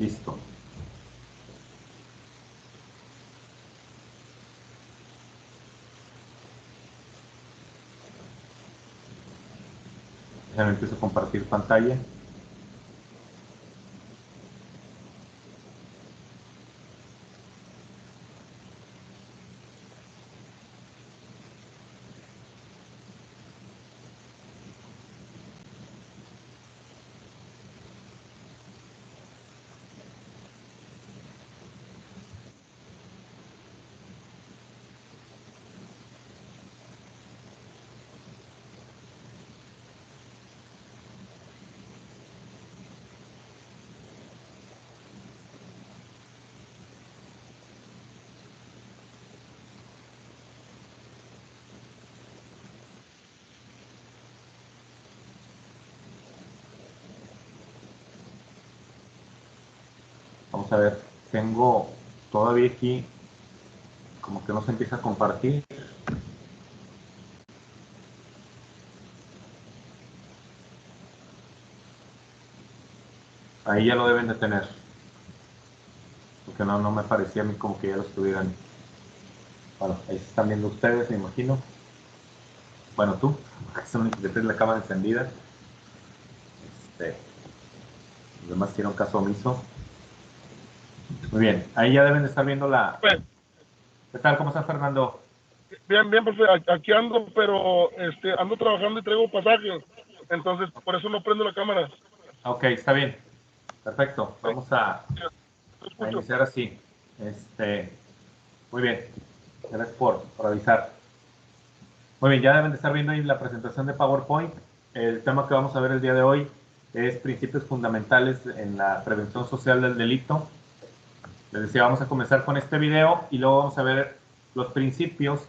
Listo. Ya me empiezo a compartir pantalla. Vamos a ver, tengo todavía aquí, como que no se empieza a compartir. Ahí ya lo deben de tener. Porque no me parecía a mí como que ya lo estuvieran. Bueno, ahí se están viendo ustedes, me imagino. Bueno, tú, porque son que tienes la cámara encendida. Los demás hicieron caso omiso. Muy bien, ahí ya deben de estar viendo la... Pues, ¿Qué tal? ¿Cómo estás, Fernando? bien, profe, aquí ando, pero ando trabajando y traigo pasajes, entonces por eso no prendo la cámara. Ok, está bien. Perfecto. Vamos a Lo escucho. iniciar así. Muy bien. Gracias por avisar. Muy bien, ya deben de estar viendo ahí la presentación de PowerPoint. El tema que vamos a ver el día de hoy es principios fundamentales en la prevención social del delito. Les decía, vamos a comenzar con este video y luego vamos a ver los principios.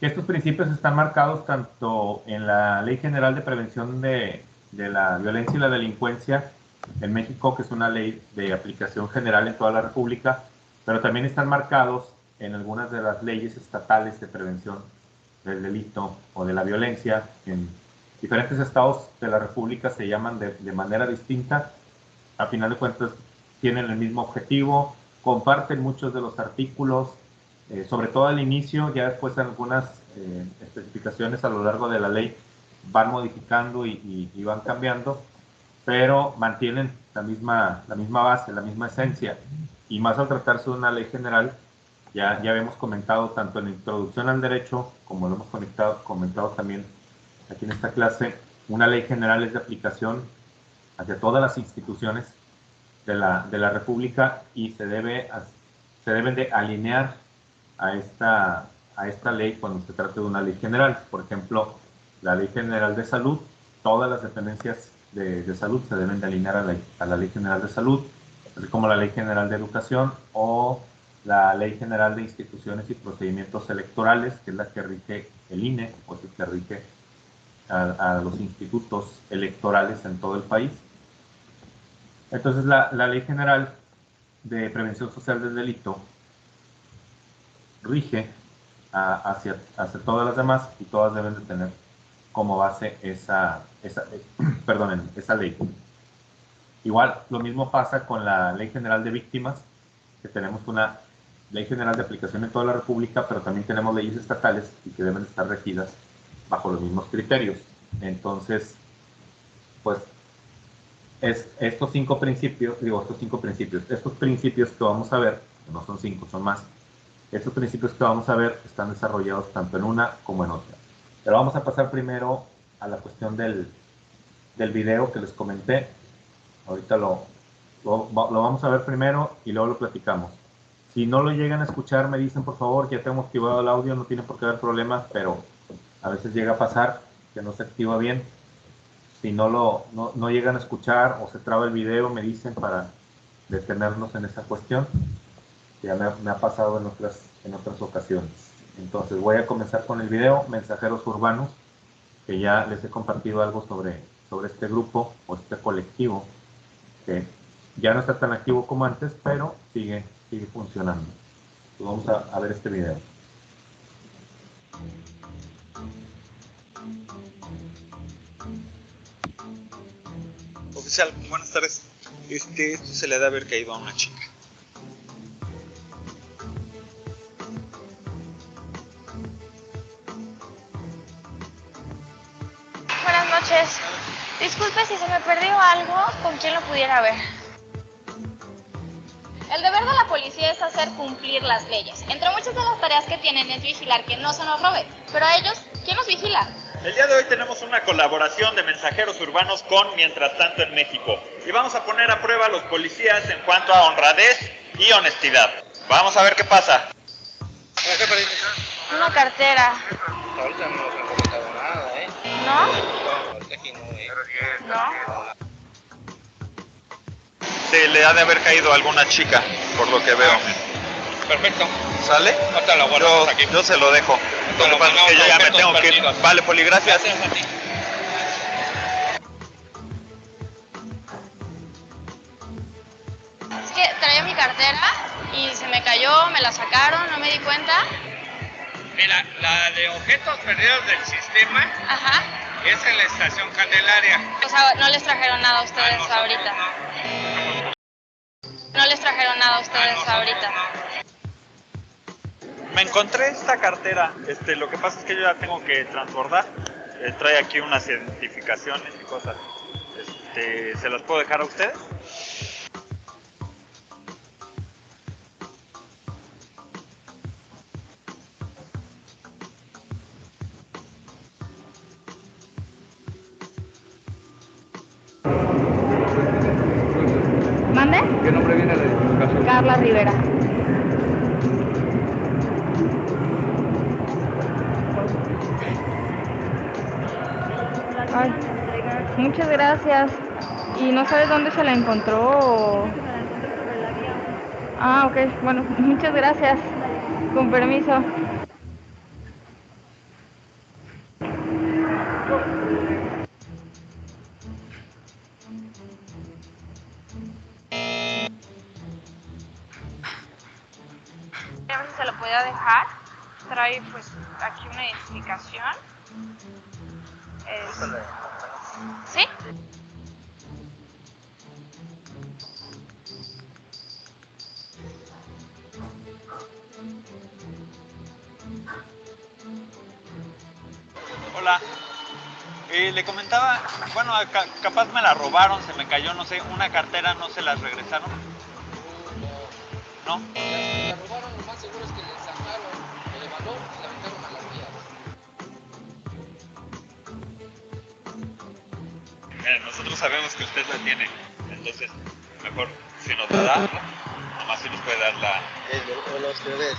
Estos principios están marcados tanto en la Ley General de Prevención de la Violencia y la Delincuencia en México, que es una ley de aplicación general en toda la República, pero también están marcados en algunas de las leyes estatales de prevención del delito o de la violencia. En diferentes estados de la República se llaman de manera distinta. A final de cuentas tienen el mismo objetivo, comparten muchos de los artículos, sobre todo al inicio, ya después algunas especificaciones a lo largo de la ley van modificando y van cambiando, pero mantienen la misma base, la misma esencia. Y más al tratarse de una ley general, ya habíamos comentado tanto en la introducción al derecho, como lo hemos comentado también aquí en esta clase, una ley general es de aplicación hacia todas las instituciones de la República y se deben de alinear a esta ley cuando se trata de una ley general. Por ejemplo, la Ley General de Salud, todas las dependencias de salud se deben de alinear a la Ley General de Salud, así como la Ley General de Educación o la Ley General de Instituciones y Procedimientos Electorales, que es la que rige el INE, o es que rige a los institutos electorales en todo el país. Entonces, la Ley General de Prevención Social del Delito rige hacia todas las demás y todas deben de tener como base esa ley. Igual, lo mismo pasa con la Ley General de Víctimas, que tenemos una ley general de aplicación en toda la República, pero también tenemos leyes estatales y que deben estar regidas bajo los mismos criterios. Entonces, pues estos principios que vamos a ver, no son 5, son más, estos principios que vamos a ver están desarrollados tanto en una como en otra. Pero vamos a pasar primero a la cuestión del video que les comenté. Ahorita lo vamos a ver primero y luego lo platicamos. Si no lo llegan a escuchar, me dicen por favor, ya tengo activado el audio, no tiene por qué haber problemas, pero a veces llega a pasar que no se activa bien. Si no llegan a escuchar o se traba el video, me dicen para detenernos en esa cuestión. Ya me ha pasado en otras ocasiones. Entonces voy a comenzar con el video Mensajeros Urbanos, que ya les he compartido algo sobre este grupo o este colectivo, que ya no está tan activo como antes, pero sigue funcionando. Entonces vamos a ver este video. Oficial, buenas tardes. Esto se le ha de haber caído a una chica. Buenas noches. Disculpe si se me perdió algo, ¿con quién lo pudiera ver? El deber de la policía es hacer cumplir las leyes. Entre muchas de las tareas que tienen es vigilar que no se nos robe. Pero a ellos, ¿quién los vigila? El día de hoy tenemos una colaboración de mensajeros urbanos con Mientras Tanto en México. Y vamos a poner a prueba a los policías en cuanto a honradez y honestidad. Vamos a ver qué pasa. ¿Qué perdiste? Una cartera. Ahorita no nos han comentado nada, ¿eh? ¿No? Ahorita aquí no, ¿eh? ¿No? Se le ha de haber caído a alguna chica, por lo que veo. Perfecto. ¿Sale? Ahorita lo guardamos aquí. Yo se lo dejo. Lo que pasa es que yo ya me tengo que ir. Vale, Poli, gracias. Gracias a ti. Es que traía mi cartera y se me cayó, me la sacaron, no me di cuenta. Mira, la de objetos perdidos del sistema Ajá. es en la estación Candelaria. O sea, no les trajeron nada a ustedes Nosotros ahorita. no. No les trajeron nada a ustedes Nosotros ahorita. no. Me encontré esta cartera. Lo que pasa es que yo ya tengo que transbordar. Trae aquí unas identificaciones y cosas. ¿Se las puedo dejar a ustedes? ¿Mande? ¿Qué nombre viene la identificación? Carla Rivera. Ay, muchas gracias. ¿Y no sabes dónde se la encontró? Ah, ok. Bueno, muchas gracias. Con permiso. A ver si se lo podía dejar. Trae pues aquí una identificación. ¿Sí? Hola. Le comentaba, bueno, capaz me la robaron, se me cayó, no sé, una cartera, no se las regresaron. ¿No? La robaron, lo más seguro es que le sacaron el valor y la metieron a las vías. Miren, nosotros sabemos que usted la tiene, entonces mejor si nos la da, nomás si nos puede dar la... Los que ves.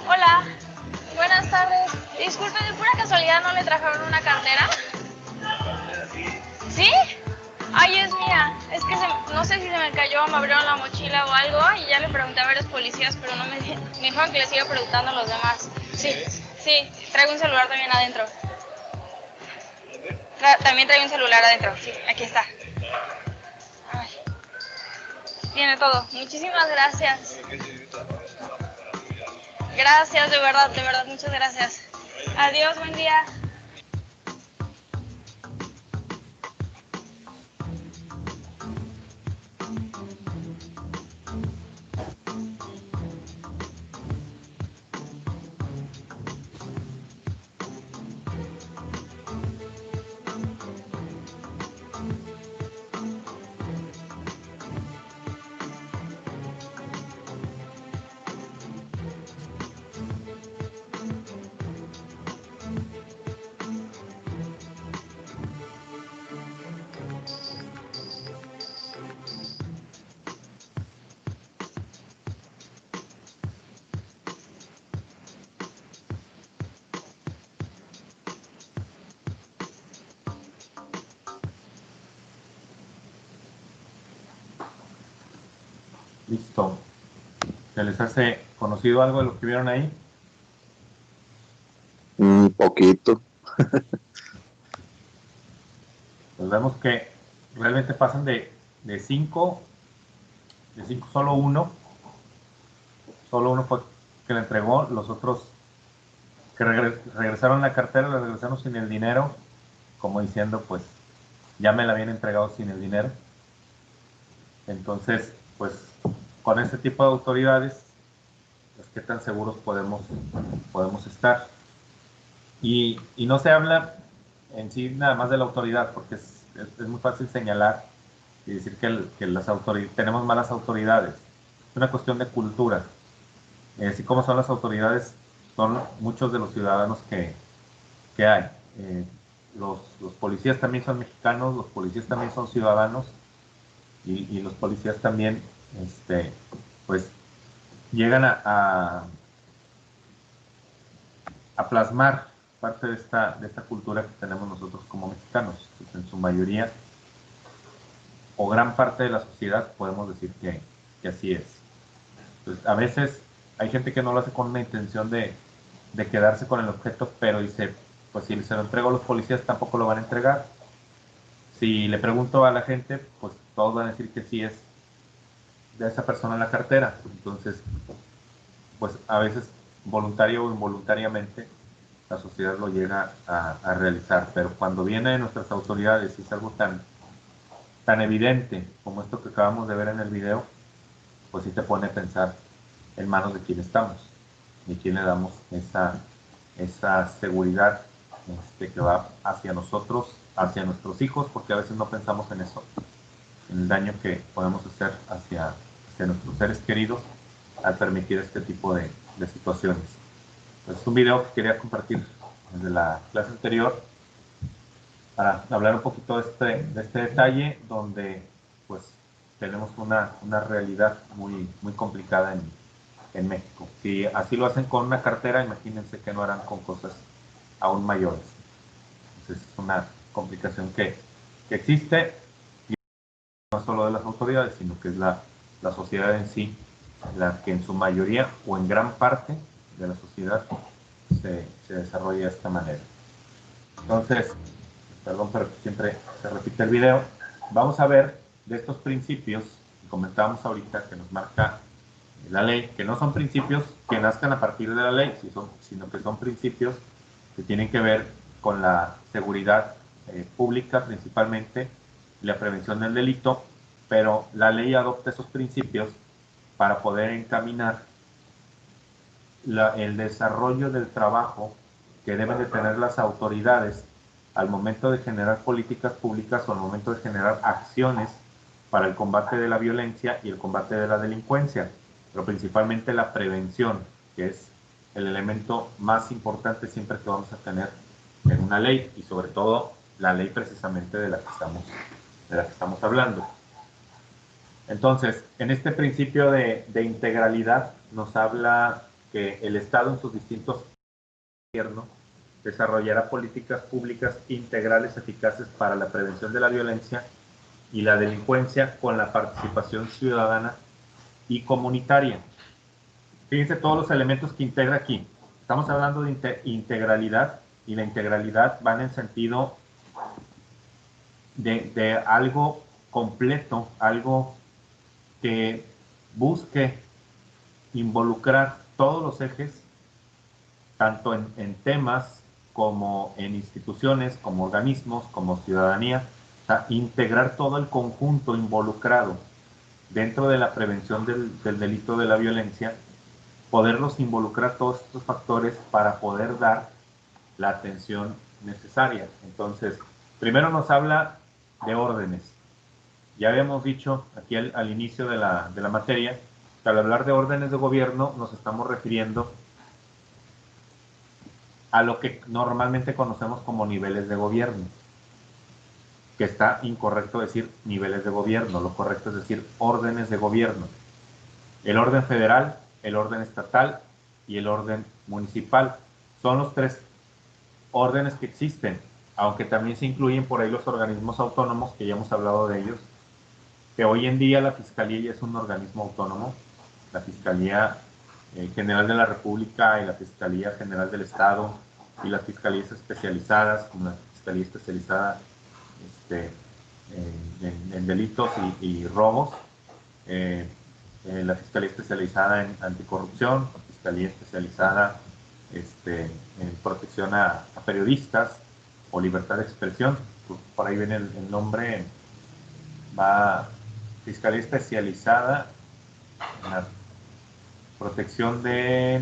Hola, buenas tardes. Disculpe, ¿de pura casualidad no le trajeron una cartera? ¿Sí? Ay, es mía. Es que no sé si se me cayó, me abrieron la mochila o algo y ya le pregunté a varios policías, pero no me dijeron que les iba preguntando a los demás. Sí, sí, traigo un celular también adentro. También traigo un celular adentro, sí, aquí está. Ay. Tiene todo. Muchísimas gracias. Gracias, de verdad, muchas gracias. Adiós, buen día. Listo. ¿Se les hace conocido algo de lo que vieron ahí? Un poquito. pues vemos que realmente pasan de 5, solo uno fue que le entregó, los otros que regresaron la cartera, la regresaron sin el dinero, como diciendo, pues ya me la habían entregado sin el dinero. Entonces, pues con este tipo de autoridades, pues qué tan seguros podemos estar. Y no se habla en sí nada más de la autoridad, porque es muy fácil señalar y decir que las autoridades, tenemos malas autoridades. Es una cuestión de cultura. Así como son las autoridades, son muchos de los ciudadanos que hay. Los policías también son mexicanos, los policías también son ciudadanos, y los policías también pues llegan a plasmar parte de esta cultura que tenemos nosotros como mexicanos. Pues en su mayoría o gran parte de la sociedad podemos decir que así es. Pues a veces hay gente que no lo hace con una intención de quedarse con el objeto, pero dice, pues si se lo entrego a los policías tampoco lo van a entregar. Si le pregunto a la gente, pues todos van a decir que sí es de esa persona la cartera. Entonces, pues a veces voluntario o involuntariamente la sociedad lo llega a realizar, pero cuando viene de nuestras autoridades y es algo tan evidente como esto que acabamos de ver en el video, pues sí te pone a pensar en manos de quién estamos y quién le damos esa seguridad que va hacia nosotros, hacia nuestros hijos, porque a veces no pensamos en eso, en el daño que podemos hacer hacia nuestros seres queridos al permitir este tipo de situaciones. Es un video que quería compartir desde la clase anterior para hablar un poquito de este detalle donde pues tenemos una realidad muy complicada en México. Si así lo hacen con una cartera, imagínense que no harán con cosas aún mayores. Entonces es una complicación que existe, y no solo de las autoridades, sino que es la sociedad en sí, la que en su mayoría o en gran parte de la sociedad se desarrolla de esta manera. Entonces, perdón, pero siempre se repite el video. Vamos a ver de estos principios que comentábamos ahorita, que nos marca la ley, que no son principios que nazcan a partir de la ley, sino que son principios que tienen que ver con la seguridad pública principalmente, y la prevención del delito, pero la ley adopta esos principios para poder encaminar el desarrollo del trabajo que deben de tener las autoridades al momento de generar políticas públicas o al momento de generar acciones para el combate de la violencia y el combate de la delincuencia, pero principalmente la prevención, que es el elemento más importante siempre que vamos a tener en una ley, y sobre todo la ley precisamente de la que estamos hablando. Entonces, en este principio de integralidad nos habla que el Estado en sus distintos gobiernos desarrollará políticas públicas integrales eficaces para la prevención de la violencia y la delincuencia con la participación ciudadana y comunitaria. Fíjense todos los elementos que integra aquí. Estamos hablando de integralidad, y la integralidad va en el sentido de algo completo, algo que busque involucrar todos los ejes, tanto en temas como en instituciones, como organismos, como ciudadanía, o sea, integrar todo el conjunto involucrado dentro de la prevención del delito de la violencia, poderlos involucrar todos estos factores para poder dar la atención necesaria. Entonces, primero nos habla de órdenes. Ya habíamos dicho aquí al inicio de la materia que al hablar de órdenes de gobierno nos estamos refiriendo a lo que normalmente conocemos como niveles de gobierno, que está incorrecto decir niveles de gobierno, lo correcto es decir órdenes de gobierno. El orden federal, el orden estatal y el orden municipal son los tres órdenes que existen, aunque también se incluyen por ahí los organismos autónomos, que ya hemos hablado de ellos, que hoy en día la Fiscalía ya es un organismo autónomo, la Fiscalía General de la República y la Fiscalía General del Estado y las fiscalías especializadas, como la Fiscalía Especializada en delitos y robos. La Fiscalía Especializada en Anticorrupción, la Fiscalía Especializada en protección a periodistas o libertad de expresión. Por ahí viene el nombre, va Fiscalía Especializada en la protección de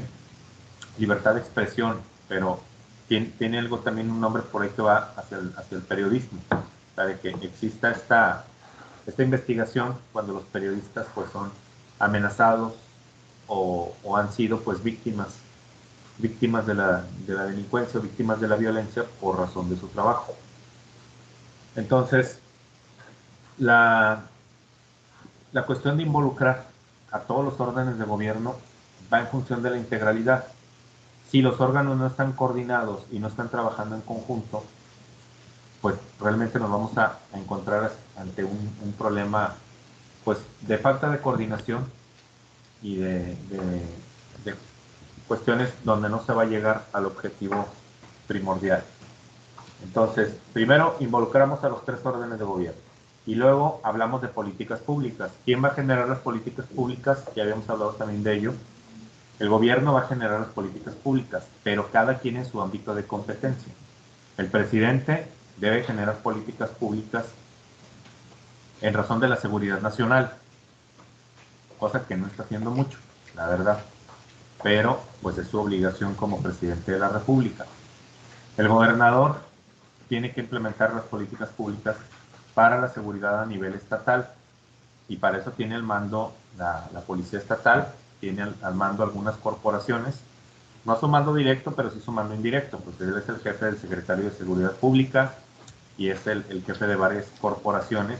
libertad de expresión, pero tiene algo también, un nombre por ahí que va hacia el periodismo, o sea, de que exista esta investigación cuando los periodistas pues son amenazados o han sido pues víctimas de la delincuencia, víctimas de la violencia por razón de su trabajo. Entonces, la cuestión de involucrar a todos los órdenes de gobierno va en función de la integralidad. Si los órganos no están coordinados y no están trabajando en conjunto, pues realmente nos vamos a encontrar ante un problema pues de falta de coordinación y de cuestiones donde no se va a llegar al objetivo primordial. Entonces, primero involucramos a los 3 órdenes de gobierno y luego hablamos de políticas públicas. ¿Quién va a generar las políticas públicas? Ya habíamos hablado también de ello. El gobierno va a generar las políticas públicas, pero cada quien en su ámbito de competencia. El presidente debe generar políticas públicas en razón de la seguridad nacional, cosa que no está haciendo mucho, la verdad, pero pues es su obligación como presidente de la República. El gobernador tiene que implementar las políticas públicas para la seguridad a nivel estatal y para eso tiene al mando la Policía Estatal, tiene al mando algunas corporaciones, no a su mando directo, pero sí su mando indirecto, porque él es el jefe del Secretario de Seguridad Pública y es el jefe de varias corporaciones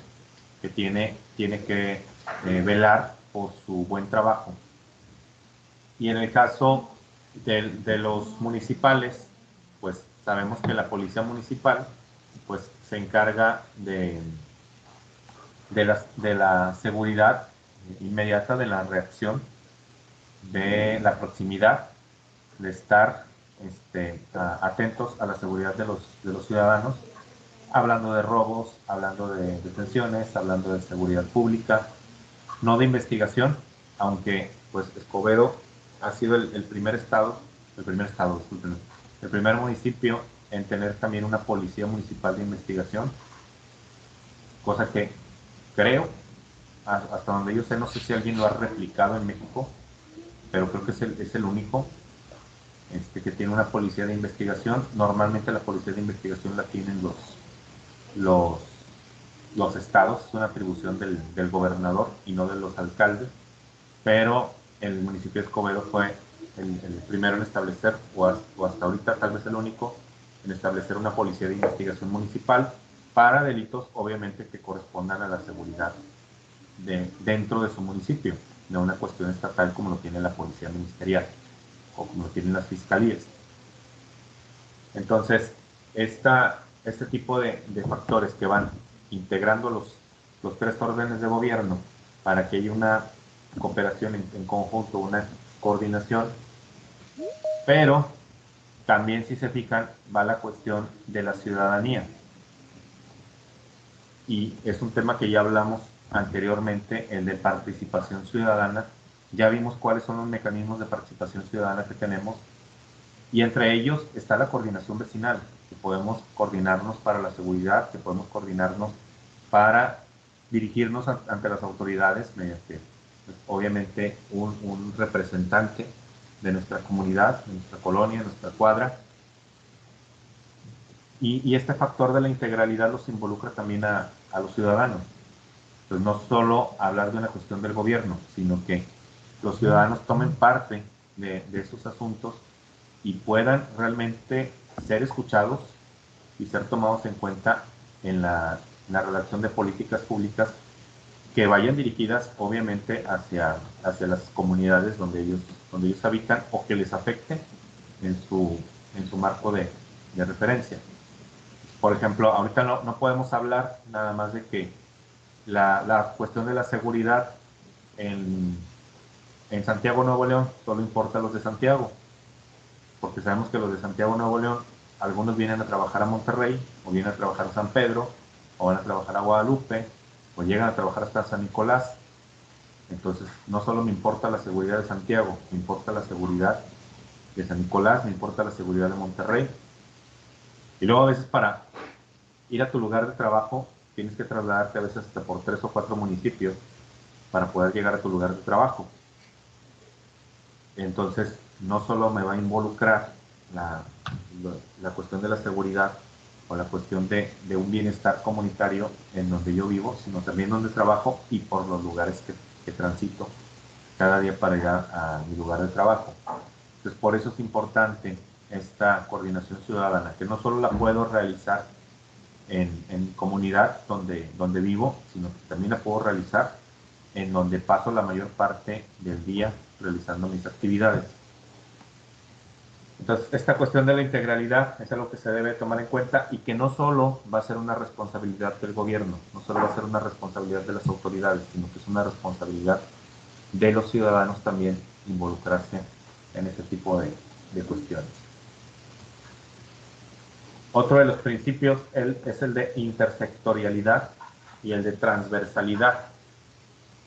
que tiene que velar por su buen trabajo. Y en el caso de los municipales, pues sabemos que la Policía Municipal pues se encarga de la seguridad inmediata, de la reacción, de la proximidad, de estar atentos a la seguridad de los ciudadanos, hablando de robos, hablando de detenciones, hablando de seguridad pública, no de investigación, aunque pues Escobedo ha sido el primer municipio en tener también una policía municipal de investigación, cosa que creo, hasta donde yo sé, no sé si alguien lo ha replicado en México, pero creo que es el único que tiene una policía de investigación. Normalmente la policía de investigación la tienen los estados, es una atribución del gobernador y no de los alcaldes, pero el municipio de Escobedo fue el primero en establecer, o hasta ahorita tal vez el único, en establecer una policía de investigación municipal para delitos obviamente que correspondan a la seguridad dentro de su municipio, no una cuestión estatal como lo tiene la policía ministerial o como lo tienen las fiscalías. Entonces, este tipo de factores que van integrando los 3 órdenes de gobierno para que haya una cooperación en conjunto, una coordinación, pero también, si se fijan, va la cuestión de la ciudadanía. Y es un tema que ya hablamos anteriormente, el de participación ciudadana. Ya vimos cuáles son los mecanismos de participación ciudadana que tenemos, y entre ellos está la coordinación vecinal, que podemos coordinarnos para la seguridad, que podemos coordinarnos para dirigirnos ante las autoridades mediante, pues, obviamente, un representante de nuestra comunidad, de nuestra colonia, de nuestra cuadra. Y este factor de la integralidad los involucra también a los ciudadanos. Entonces, no solo hablar de una cuestión del gobierno, sino que los ciudadanos tomen parte de esos asuntos y puedan realmente ser escuchados y ser tomados en cuenta en la redacción de políticas públicas que vayan dirigidas obviamente hacia las comunidades donde ellos habitan o que les afecte en su marco de referencia. Por ejemplo, ahorita no podemos hablar nada más de que la cuestión de la seguridad en Santiago, Nuevo León, solo importa a los de Santiago, porque sabemos que los de Santiago, Nuevo León, algunos vienen a trabajar a Monterrey o vienen a trabajar a San Pedro o van a trabajar a Guadalupe, o llegan a trabajar hasta San Nicolás. Entonces, no solo me importa la seguridad de Santiago, me importa la seguridad de San Nicolás, me importa la seguridad de Monterrey. Y luego a veces para ir a tu lugar de trabajo tienes que trasladarte a veces hasta por 3 o 4 municipios para poder llegar a tu lugar de trabajo. Entonces, no solo me va a involucrar la cuestión de la seguridad o la cuestión de un bienestar comunitario en donde yo vivo, sino también donde trabajo y por los lugares que transito cada día para ir a mi lugar de trabajo. Entonces, por eso es importante esta coordinación ciudadana, que no solo la puedo realizar en comunidad donde vivo, sino que también la puedo realizar en donde paso la mayor parte del día realizando mis actividades. Entonces, esta cuestión de la integralidad es algo que se debe tomar en cuenta y que no solo va a ser una responsabilidad del gobierno, no solo va a ser una responsabilidad de las autoridades, sino que es una responsabilidad de los ciudadanos también involucrarse en este tipo de cuestiones. Otro de los principios es el de intersectorialidad y el de transversalidad.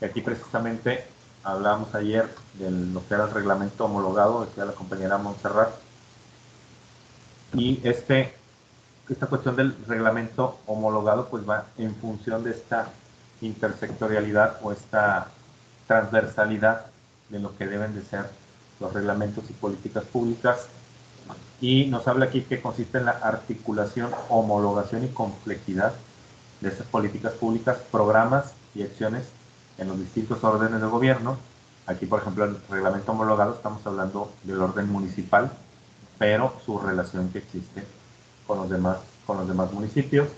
Y aquí precisamente hablábamos ayer de lo que era el reglamento homologado, decía la compañera Montserrat, y esta cuestión del reglamento homologado pues va en función de esta intersectorialidad o esta transversalidad de lo que deben de ser los reglamentos y políticas públicas, y nos habla aquí que consiste en la articulación, homologación y complejidad de estas políticas públicas, programas y acciones en los distintos órdenes de gobierno. Aquí, por ejemplo, en el reglamento homologado estamos hablando del orden municipal, pero su relación que existe con los demás municipios.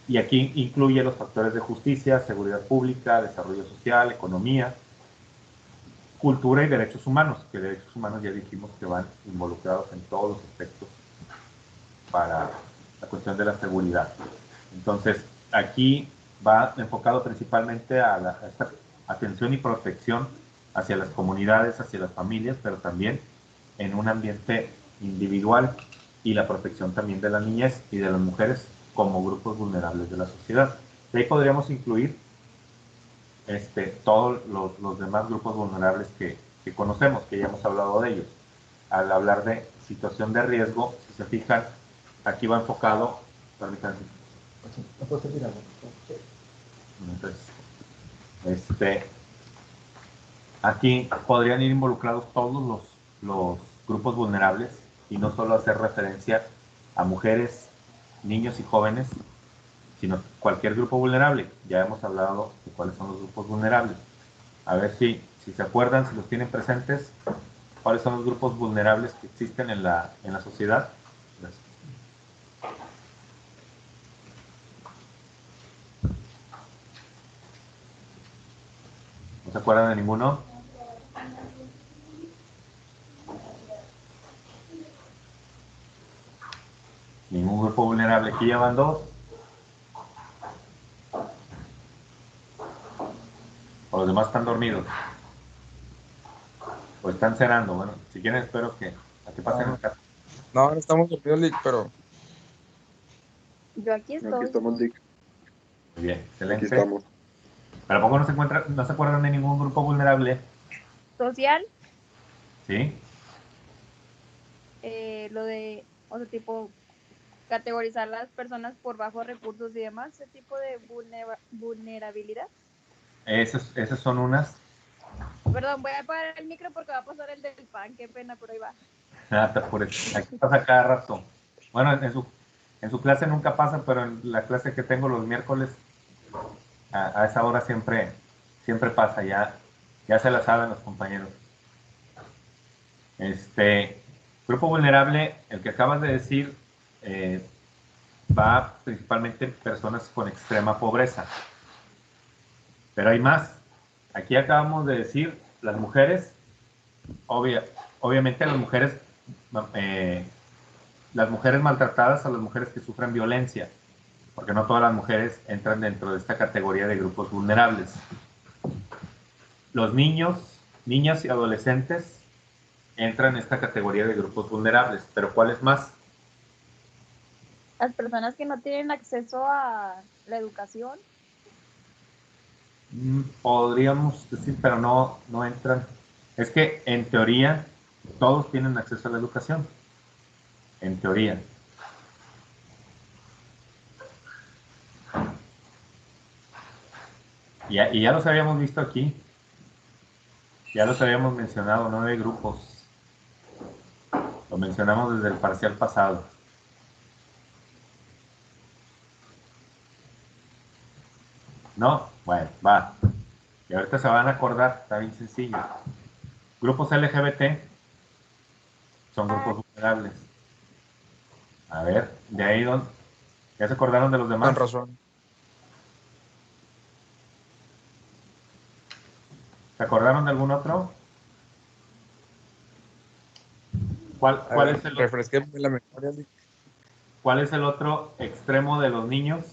Y aquí incluye los factores de justicia, seguridad pública, desarrollo social, economía, cultura y derechos humanos, que derechos humanos ya dijimos que van involucrados en todos los aspectos para la cuestión de la seguridad. Entonces, aquí va enfocado principalmente a esta atención y protección hacia las comunidades, hacia las familias, pero también en un ambiente individual y la protección también de la niñez y de las mujeres como grupos vulnerables de la sociedad. De ahí podríamos incluir todos los demás grupos vulnerables que conocemos, que ya hemos hablado de ellos. Al hablar de situación de riesgo, si se fijan, aquí va enfocado, permítanme. Entonces, aquí podrían ir involucrados todos los grupos vulnerables y no solo hacer referencia a mujeres, niños y jóvenes, sino cualquier grupo vulnerable. Ya hemos hablado de cuáles son los grupos vulnerables. A ver si se acuerdan, si los tienen presentes, cuáles son los grupos vulnerables que existen en la sociedad. Gracias. ¿No se acuerdan de ninguno? Ningún grupo vulnerable. Aquí ya van 2. O los demás están dormidos. O están cenando. Bueno, si quieren espero a que pasen el caso. No estamos dormidos, Lick, pero... Yo aquí estoy. Aquí estamos, Lick. Muy bien, excelente. Aquí estamos. ¿Pero a poco no se acuerdan de ningún grupo vulnerable? Social, ¿Sí? lo de, o sea, tipo, categorizar las personas por bajos recursos y demás, ese tipo de vulnerabilidad. Esas son unas. Perdón, voy a apagar el micro porque va a pasar el del pan, qué pena, pero ahí va. Nada, te apures. Aquí pasa cada rato. Bueno, en su clase nunca pasa, pero en la clase que tengo los miércoles, a esa hora siempre pasa. Ya se la saben los compañeros. Grupo vulnerable, el que acabas de decir, va principalmente en personas con extrema pobreza. Pero hay más. Aquí acabamos de decir las mujeres, obviamente las mujeres maltratadas, a las mujeres que sufren violencia, porque no todas las mujeres entran dentro de esta categoría de grupos vulnerables. Los niños, niñas y adolescentes entran en esta categoría de grupos vulnerables, pero ¿cuáles más? Las personas que no tienen acceso a la educación. Podríamos decir, pero no entran. Es que en teoría todos tienen acceso a la educación. En teoría. Y ya los habíamos visto aquí. Ya los habíamos mencionado, 9 grupos. Lo mencionamos desde el parcial pasado. ¿No? Bueno, va. Y ahorita se van a acordar, está bien sencillo. Grupos LGBT son grupos vulnerables. A ver, de ahí donde... ¿Ya se acordaron de los demás? Con razón. ¿Se acordaron de algún otro? ¿Cuál es el otro? Refresquemos la memoria. ¿Cuál es el otro extremo de los niños?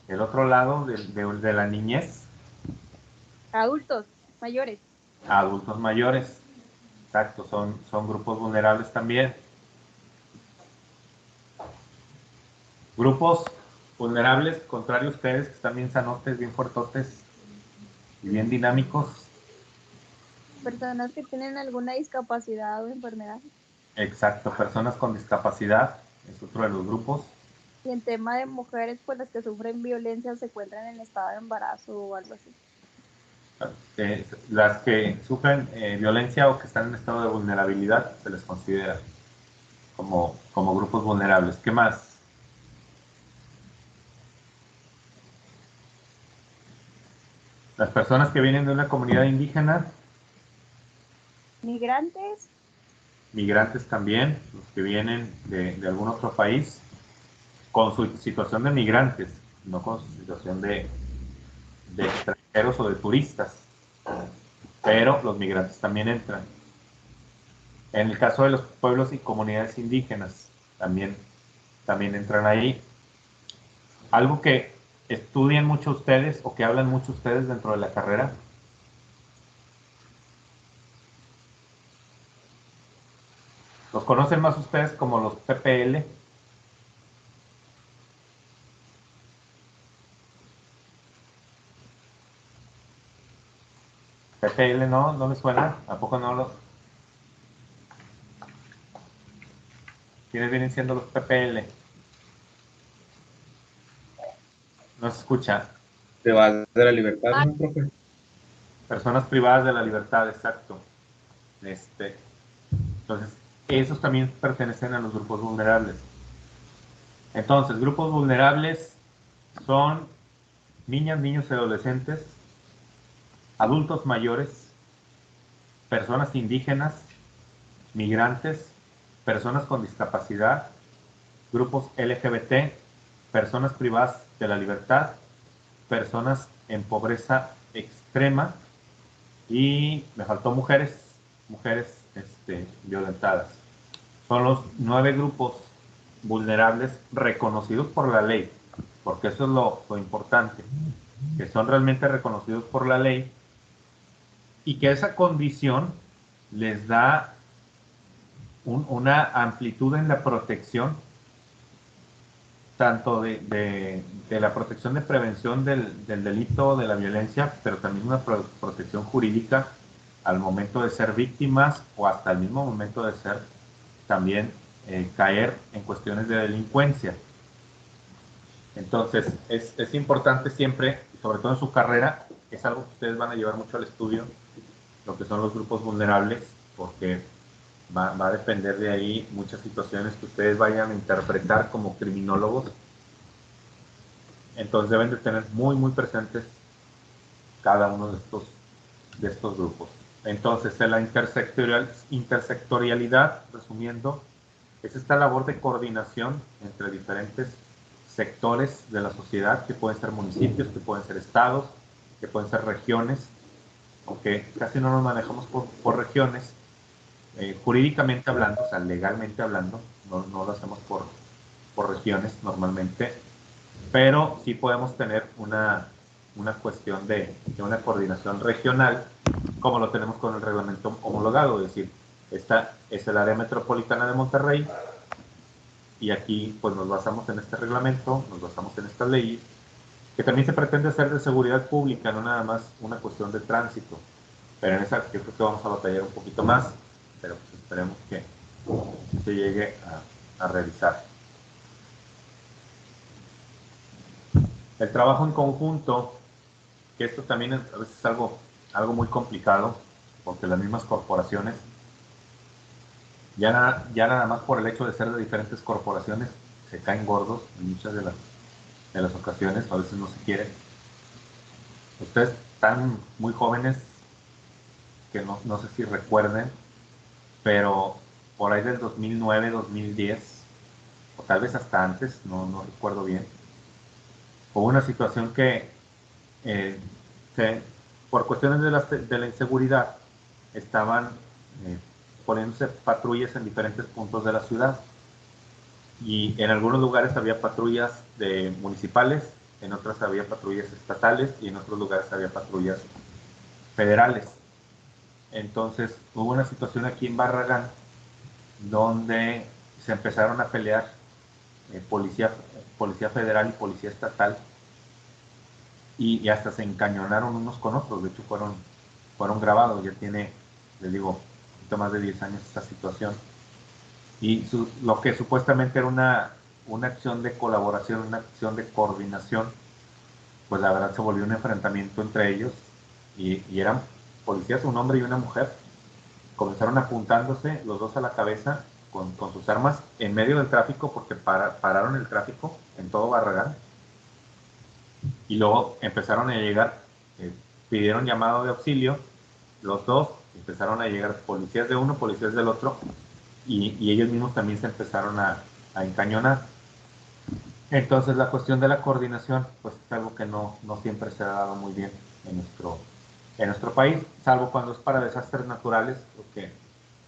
El otro lado de la niñez. Adultos mayores. Adultos mayores. Exacto, son grupos vulnerables también. Grupos vulnerables, contrario a ustedes, que están bien sanotes, bien fuertotes y bien dinámicos. Personas que tienen alguna discapacidad o enfermedad. Exacto, personas con discapacidad es otro de los grupos. Y en tema de mujeres, pues las que sufren violencia o se encuentran en estado de embarazo o algo así. Las que sufren violencia o que están en estado de vulnerabilidad se les considera como grupos vulnerables. ¿Qué más? Las personas que vienen de una comunidad indígena. Migrantes. Migrantes también, los que vienen de algún otro país, con su situación de migrantes, no con su situación de extranjeros o de turistas. Pero los migrantes también entran. En el caso de los pueblos y comunidades indígenas, también entran ahí. Algo que estudian mucho ustedes o que hablan mucho ustedes dentro de la carrera. ¿Los conocen más ustedes como los PPL? PPL no me suena. ¿A poco no los? ¿Quiénes vienen siendo los PPL? No se escucha. Privadas de la libertad, ¿no, profe? Personas privadas de la libertad, exacto. Entonces, esos también pertenecen a los grupos vulnerables. Entonces, grupos vulnerables son niñas, niños y adolescentes, adultos mayores, personas indígenas, migrantes, personas con discapacidad, grupos LGBT, personas privadas de la libertad, personas en pobreza extrema y me faltó mujeres violentadas. Son los 9 grupos vulnerables reconocidos por la ley, porque eso es lo importante, que son realmente reconocidos por la ley y que esa condición les da una amplitud en la protección, tanto de la protección de prevención del delito, de la violencia, pero también una protección jurídica al momento de ser víctimas o hasta el mismo momento de ser también caer en cuestiones de delincuencia. Entonces, es importante siempre, sobre todo en su carrera, es algo que ustedes van a llevar mucho al estudio, lo que son los grupos vulnerables, porque va a depender de ahí muchas situaciones que ustedes vayan a interpretar como criminólogos. Entonces deben de tener muy, muy presentes cada uno de estos grupos. Entonces, en la intersectorialidad, resumiendo, es esta labor de coordinación entre diferentes sectores de la sociedad, que pueden ser municipios, que pueden ser estados, que pueden ser regiones, aunque casi no nos manejamos por regiones, jurídicamente hablando, o sea, legalmente hablando, no lo hacemos por regiones normalmente, pero sí podemos tener una una cuestión de una coordinación regional, como lo tenemos con el reglamento homologado, es decir, esta es el área metropolitana de Monterrey, y aquí pues nos basamos en este reglamento, nos basamos en estas leyes, que también se pretende hacer de seguridad pública, no nada más una cuestión de tránsito. Pero en esa yo creo que vamos a batallar un poquito más, pero pues esperemos que se llegue a realizar. El trabajo en conjunto, que esto también a veces es algo muy complicado, porque las mismas corporaciones, ya nada más por el hecho de ser de diferentes corporaciones, se caen gordos en muchas de las ocasiones, a veces no se quieren. Ustedes están muy jóvenes, que no sé si recuerden, pero por ahí del 2009, 2010, o tal vez hasta antes, no recuerdo bien, hubo una situación que por cuestiones de la inseguridad estaban poniéndose patrullas en diferentes puntos de la ciudad, y en algunos lugares había patrullas municipales, en otras había patrullas estatales y en otros lugares había patrullas federales. Entonces hubo una situación aquí en Barragán donde se empezaron a pelear policía federal y policía estatal, y hasta se encañonaron unos con otros. De hecho fueron grabados. Ya tiene, les digo, un poquito más de 10 años esta situación, y lo que supuestamente era una acción de colaboración, una acción de coordinación, pues la verdad se volvió un enfrentamiento entre ellos, y eran policías, un hombre y una mujer. Comenzaron apuntándose los dos a la cabeza con sus armas en medio del tráfico, porque pararon el tráfico en todo Barragán, y luego empezaron a llegar, pidieron llamado de auxilio, los dos, empezaron a llegar policías de uno, policías del otro, y ellos mismos también se empezaron a encañonar. Entonces la cuestión de la coordinación pues es algo que no siempre se ha dado muy bien en nuestro país, salvo cuando es para desastres naturales, porque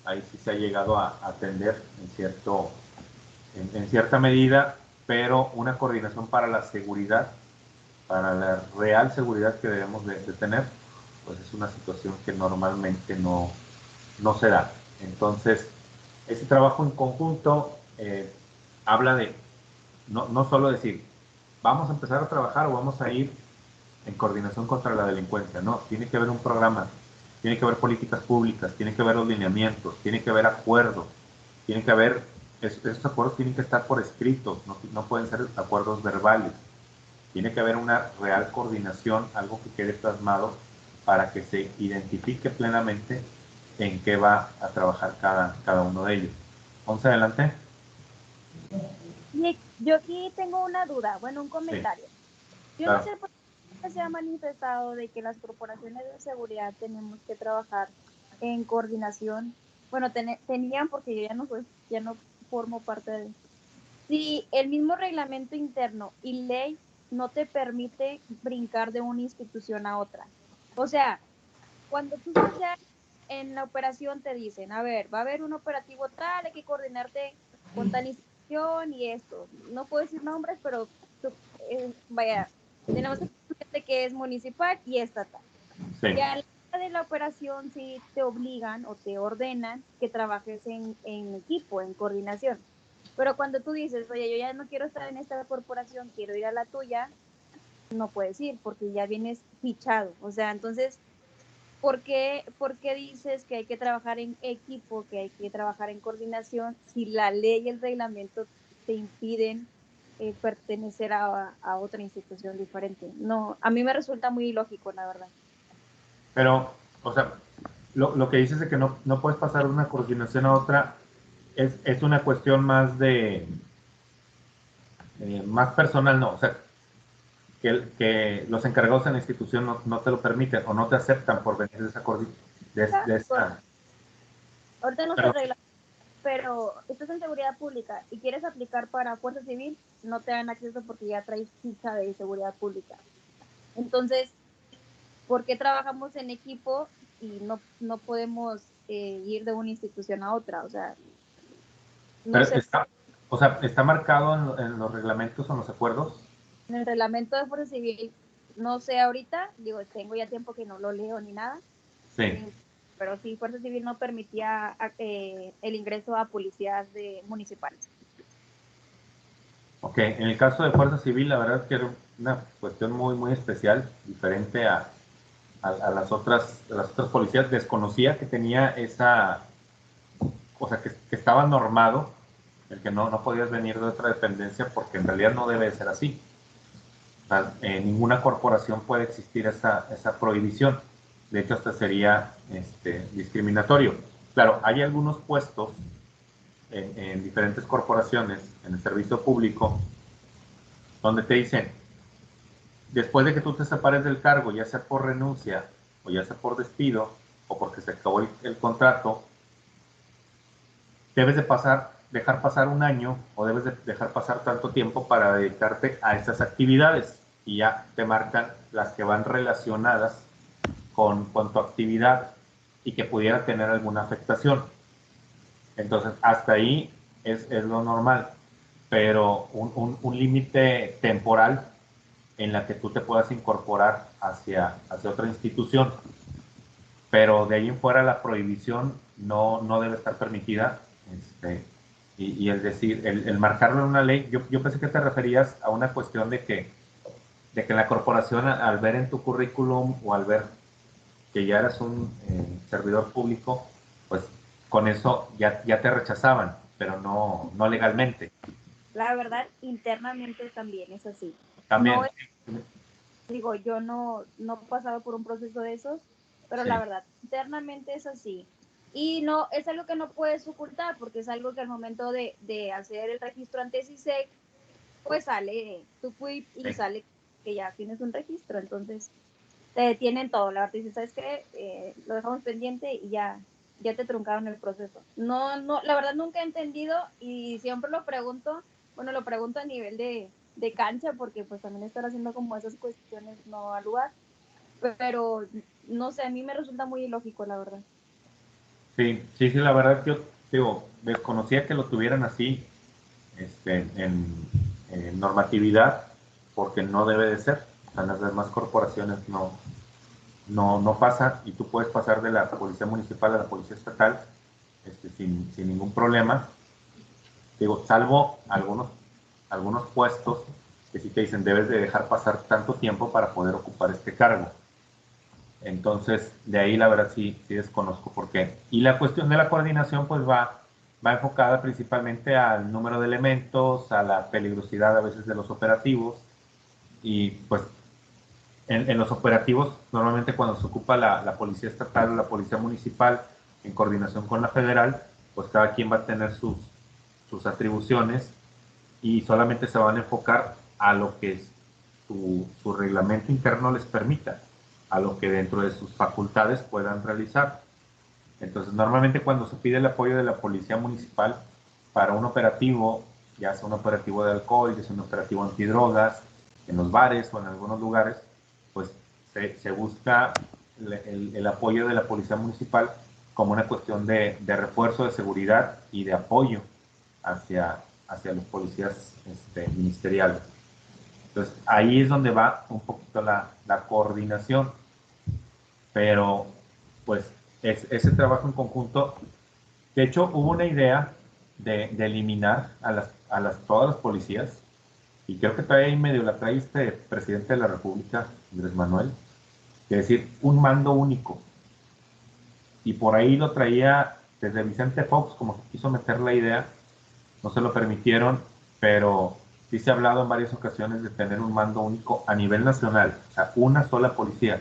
ahí sí se ha llegado a atender en cierta medida, pero una coordinación para la seguridad, para la real seguridad que debemos de tener, pues es una situación que normalmente no se da. Entonces, ese trabajo en conjunto habla de no solo decir, vamos a empezar a trabajar o vamos a ir en coordinación contra la delincuencia. No, tiene que haber un programa, tiene que haber políticas públicas, tiene que haber los lineamientos, tiene que haber acuerdos, tiene que haber, esos acuerdos tienen que estar por escrito, no pueden ser acuerdos verbales. Tiene que haber una real coordinación, algo que quede plasmado para que se identifique plenamente en qué va a trabajar cada uno de ellos. Vamos adelante. Y yo aquí tengo una duda, bueno, un comentario. Sí. Yo Claro. no sé por qué se ha manifestado de que las corporaciones de seguridad tenemos que trabajar en coordinación. Bueno, tenían, porque yo ya no formo parte de... Si el mismo reglamento interno y ley no te permite brincar de una institución a otra. O sea, cuando tú estás en la operación te dicen, a ver, va a haber un operativo tal, hay que coordinarte con tal institución y esto. No puedo decir nombres, pero vaya, tenemos que es municipal y estatal. Sí. Y a la hora de la operación sí te obligan o te ordenan que trabajes en equipo, en coordinación. Pero cuando tú dices, oye, yo ya no quiero estar en esta corporación, quiero ir a la tuya, no puedes ir porque ya vienes fichado. O sea, entonces, ¿por qué dices que hay que trabajar en equipo, que hay que trabajar en coordinación, si la ley y el reglamento te impiden pertenecer a otra institución diferente? No, a mí me resulta muy ilógico, la verdad. Pero, o sea, lo que dices de que no puedes pasar de una coordinación a otra es una cuestión más más personal, no. O sea, que los encargados en la institución no te lo permiten o no te aceptan por venir de esa coordinación. Ahorita no se arregla, pero estás en seguridad pública y quieres aplicar para Fuerza Civil, no te dan acceso porque ya traes ficha de seguridad pública. Entonces, ¿por qué trabajamos en equipo y no podemos ir de una institución a otra? O sea, no sé. ¿Está marcado en los reglamentos o en los acuerdos? En el reglamento de Fuerza Civil no sé ahorita, digo, tengo ya tiempo que no lo leo ni nada, Sí. pero sí, Fuerza Civil no permitía el ingreso a policías municipales. Ok, en el caso de Fuerza Civil, la verdad es que era una cuestión muy, muy especial, diferente a las otras policías. Desconocía que tenía esa, o sea, que estaba normado el que no podías venir de otra dependencia, porque en realidad no debe de ser así. O sea, en ninguna corporación puede existir esa prohibición. De hecho, hasta sería discriminatorio. Claro, hay algunos puestos en diferentes corporaciones, en el servicio público, donde te dicen, después de que tú te separes del cargo, ya sea por renuncia o ya sea por despido o porque se acabó el contrato, debes de dejar pasar un año o debes de dejar pasar tanto tiempo para dedicarte a esas actividades y ya te marcan las que van relacionadas con tu actividad y que pudiera tener alguna afectación. Entonces, hasta ahí es lo normal, pero un límite temporal en la que tú te puedas incorporar hacia otra institución, pero de ahí en fuera la prohibición no debe estar permitida. Y el decir, el marcarlo en una ley, yo pensé que te referías a una cuestión de que la corporación, al ver en tu currículum o al ver que ya eras un servidor público, pues con eso ya te rechazaban, pero no legalmente. La verdad, internamente también es así. También. No, digo, yo no he pasado por un proceso de esos, pero Sí. la verdad, internamente es así. Y no, es algo que no puedes ocultar, porque es algo que al momento de hacer el registro ante CISEC, pues sale tu QUIP y Sí. sale que ya tienes un registro. Entonces, te detienen todo. La verdad, dices, ¿sabes qué? Lo dejamos pendiente y ya te truncaron el proceso. No, la verdad nunca he entendido y siempre lo pregunto a nivel de cancha, porque pues también estar haciendo como esas cuestiones no al lugar, pero no sé, a mí me resulta muy ilógico, la verdad. Sí, la verdad yo digo, desconocía que lo tuvieran así en normatividad, porque no debe de ser. O sea, en las demás corporaciones no pasa, y tú puedes pasar de la policía municipal a la policía estatal sin ningún problema. Digo, salvo algunos puestos que sí te dicen debes de dejar pasar tanto tiempo para poder ocupar este cargo. Entonces, de ahí la verdad sí desconozco por qué. Y la cuestión de la coordinación pues va enfocada principalmente al número de elementos, a la peligrosidad a veces de los operativos. Y pues en los operativos, normalmente cuando se ocupa la policía estatal o la policía municipal en coordinación con la federal, pues cada quien va a tener sus atribuciones y solamente se van a enfocar a lo que su reglamento interno les permita, a lo que dentro de sus facultades puedan realizar. Entonces, normalmente cuando se pide el apoyo de la policía municipal para un operativo, ya sea un operativo de alcohol, ya sea un operativo antidrogas, en los bares o en algunos lugares, pues se busca el apoyo de la policía municipal como una cuestión de refuerzo de seguridad y de apoyo hacia los policías ministeriales. Entonces, ahí es donde va un poquito la coordinación, pero pues ese trabajo en conjunto. De hecho, hubo una idea de eliminar a todas las policías, y creo que todavía ahí medio la trae este presidente de la República, Andrés Manuel, es decir, un mando único. Y por ahí lo traía desde Vicente Fox, como que quiso meter la idea, no se lo permitieron, pero sí se ha hablado en varias ocasiones de tener un mando único a nivel nacional, o sea, una sola policía.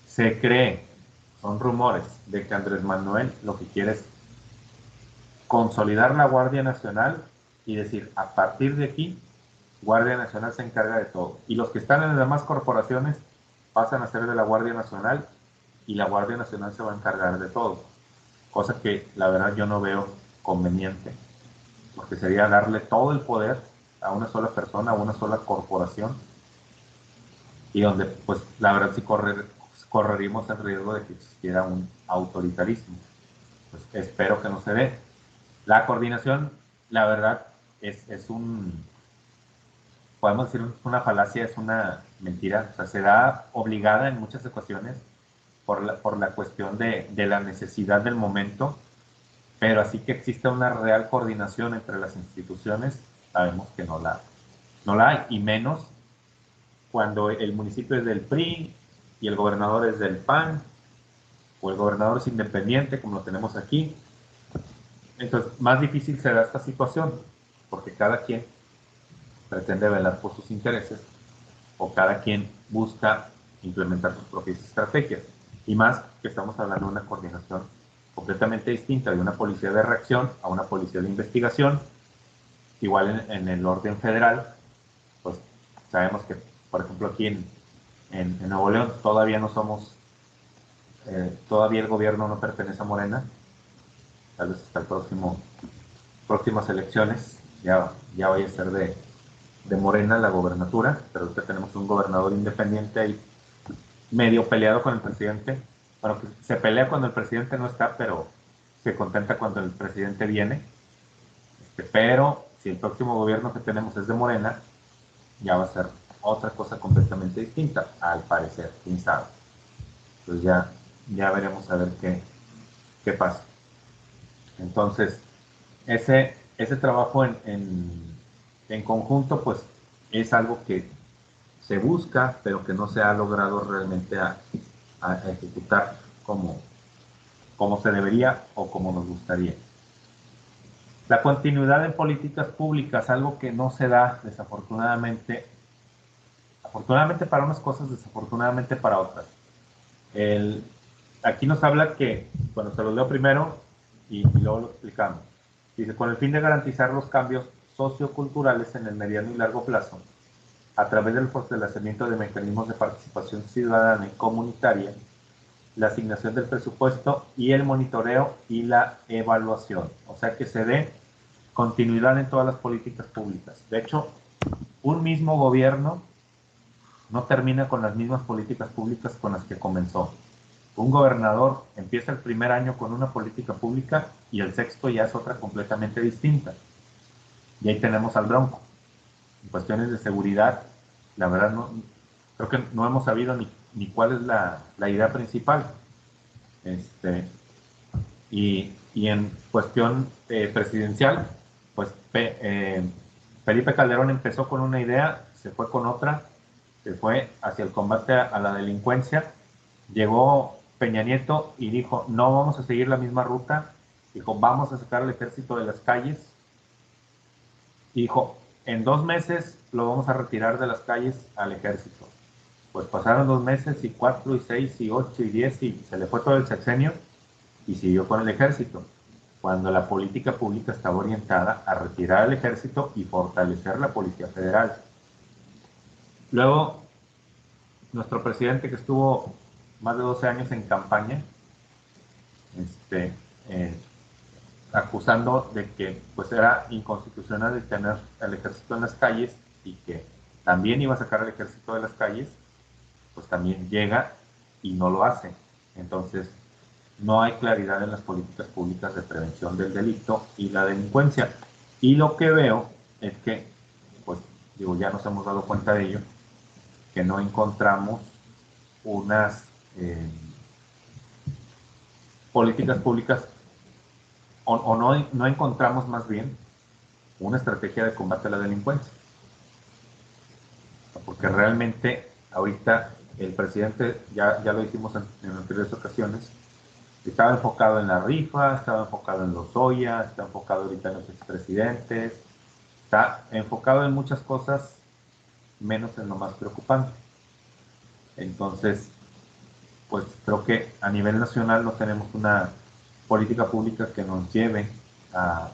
Se cree, son rumores, de que Andrés Manuel lo que quiere es consolidar la Guardia Nacional y decir, a partir de aquí, Guardia Nacional se encarga de todo. Y los que están en las demás corporaciones pasan a ser de la Guardia Nacional y la Guardia Nacional se va a encargar de todo. Cosa que la verdad yo no veo conveniente, porque sería darle todo el poder a una sola persona, a una sola corporación, y donde pues la verdad sí correríamos el riesgo de que existiera un autoritarismo. Pues espero que no se dé. La coordinación, la verdad, es podemos decir una falacia, es una mentira, o sea, se da obligada en muchas ocasiones por la cuestión de la necesidad del momento, pero así que exista una real coordinación entre las instituciones, sabemos que no la hay, y menos cuando el municipio es del PRI y el gobernador es del PAN, o el gobernador es independiente, como lo tenemos aquí. Entonces, más difícil será esta situación, porque cada quien pretende velar por sus intereses, o cada quien busca implementar sus propias estrategias. Y más que estamos hablando de una coordinación completamente distinta, de una policía de reacción a una policía de investigación. Igual en el orden federal, pues sabemos que, por ejemplo, aquí en Nuevo León todavía no somos, todavía el gobierno no pertenece a Morena, tal vez hasta el próximas elecciones ya vaya a ser de Morena la gobernatura, pero ahorita tenemos un gobernador independiente ahí medio peleado con el presidente. Bueno, se pelea cuando el presidente no está, pero se contenta cuando el presidente viene. Pero si el próximo gobierno que tenemos es de Morena, ya va a ser otra cosa completamente distinta, al parecer, quién sabe. Entonces ya veremos a ver qué pasa. Entonces, ese trabajo en conjunto, pues, es algo que se busca, pero que no se ha logrado realmente a ejecutar como se debería o como nos gustaría. La continuidad en políticas públicas, algo que no se da, desafortunadamente, afortunadamente para unas cosas, desafortunadamente para otras. Aquí nos habla que, bueno, se lo leo primero y luego lo explicamos. Dice, con el fin de garantizar los cambios socioculturales en el mediano y largo plazo, a través del fortalecimiento de mecanismos de participación ciudadana y comunitaria, la asignación del presupuesto y el monitoreo y la evaluación. O sea, que se dé continuidad en todas las políticas públicas. De hecho, un mismo gobierno no termina con las mismas políticas públicas con las que comenzó. Un gobernador empieza el primer año con una política pública y el sexto ya es otra completamente distinta. Y ahí tenemos al Bronco. En cuestiones de seguridad, la verdad creo que no hemos sabido ni cuál es la idea principal. Y en cuestión presidencial, pues Felipe Calderón empezó con una idea, se fue con otra, se fue hacia el combate a la delincuencia. Llegó Peña Nieto y dijo, no vamos a seguir la misma ruta. Dijo, vamos a sacar al ejército de las calles. Y dijo, en 2 meses lo vamos a retirar de las calles al ejército. Pues pasaron 2 meses y 4 y 6 y 8 y 10 y se le fue todo el sexenio y siguió con el ejército, cuando la política pública estaba orientada a retirar al ejército y fortalecer la Policía Federal. Luego, nuestro presidente, que estuvo más de 12 años en campaña, acusando de que pues era inconstitucional el tener al ejército en las calles y que también iba a sacar al ejército de las calles, pues también llega y no lo hace. Entonces, no hay claridad en las políticas públicas de prevención del delito y la delincuencia. Y lo que veo es que, pues, digo, ya nos hemos dado cuenta de ello, que no encontramos unas políticas públicas o no encontramos más bien una estrategia de combate a la delincuencia. Porque realmente ahorita el presidente, ya lo hicimos en anteriores ocasiones, estaba enfocado en la rifa, estaba enfocado en los Oya, está enfocado ahorita en los expresidentes, está enfocado en muchas cosas, menos en lo más preocupante. Entonces, pues creo que a nivel nacional no tenemos una política pública que nos lleve a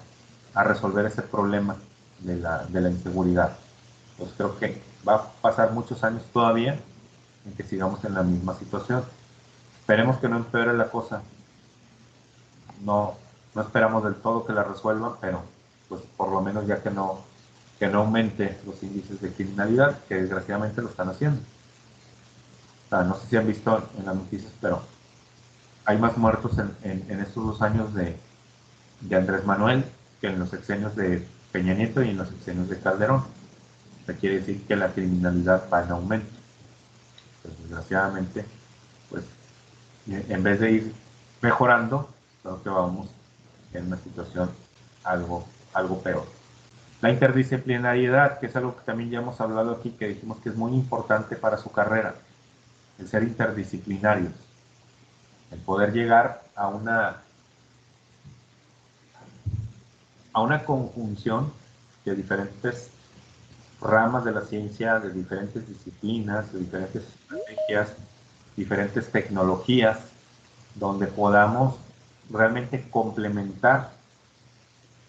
resolver ese problema de la inseguridad. Pues creo que va a pasar muchos años todavía en que sigamos en la misma situación. Esperemos que no empeore la cosa. No esperamos del todo que la resuelvan, pero pues por lo menos ya que no aumente los índices de criminalidad, que desgraciadamente lo están haciendo. O sea, no sé si han visto en las noticias, pero hay más muertos en estos 2 años de Andrés Manuel que en los sexenios de Peña Nieto y en los sexenios de Calderón. Eso quiere decir que la criminalidad va en aumento. pues, desgraciadamente, pues en vez de ir mejorando, creo que vamos en una situación algo peor. La interdisciplinariedad, que es algo que también ya hemos hablado aquí, que dijimos que es muy importante para su carrera, el ser interdisciplinarios, el poder llegar a una conjunción de diferentes ramas de la ciencia, de diferentes disciplinas, de diferentes estrategias, diferentes tecnologías, donde podamos realmente complementar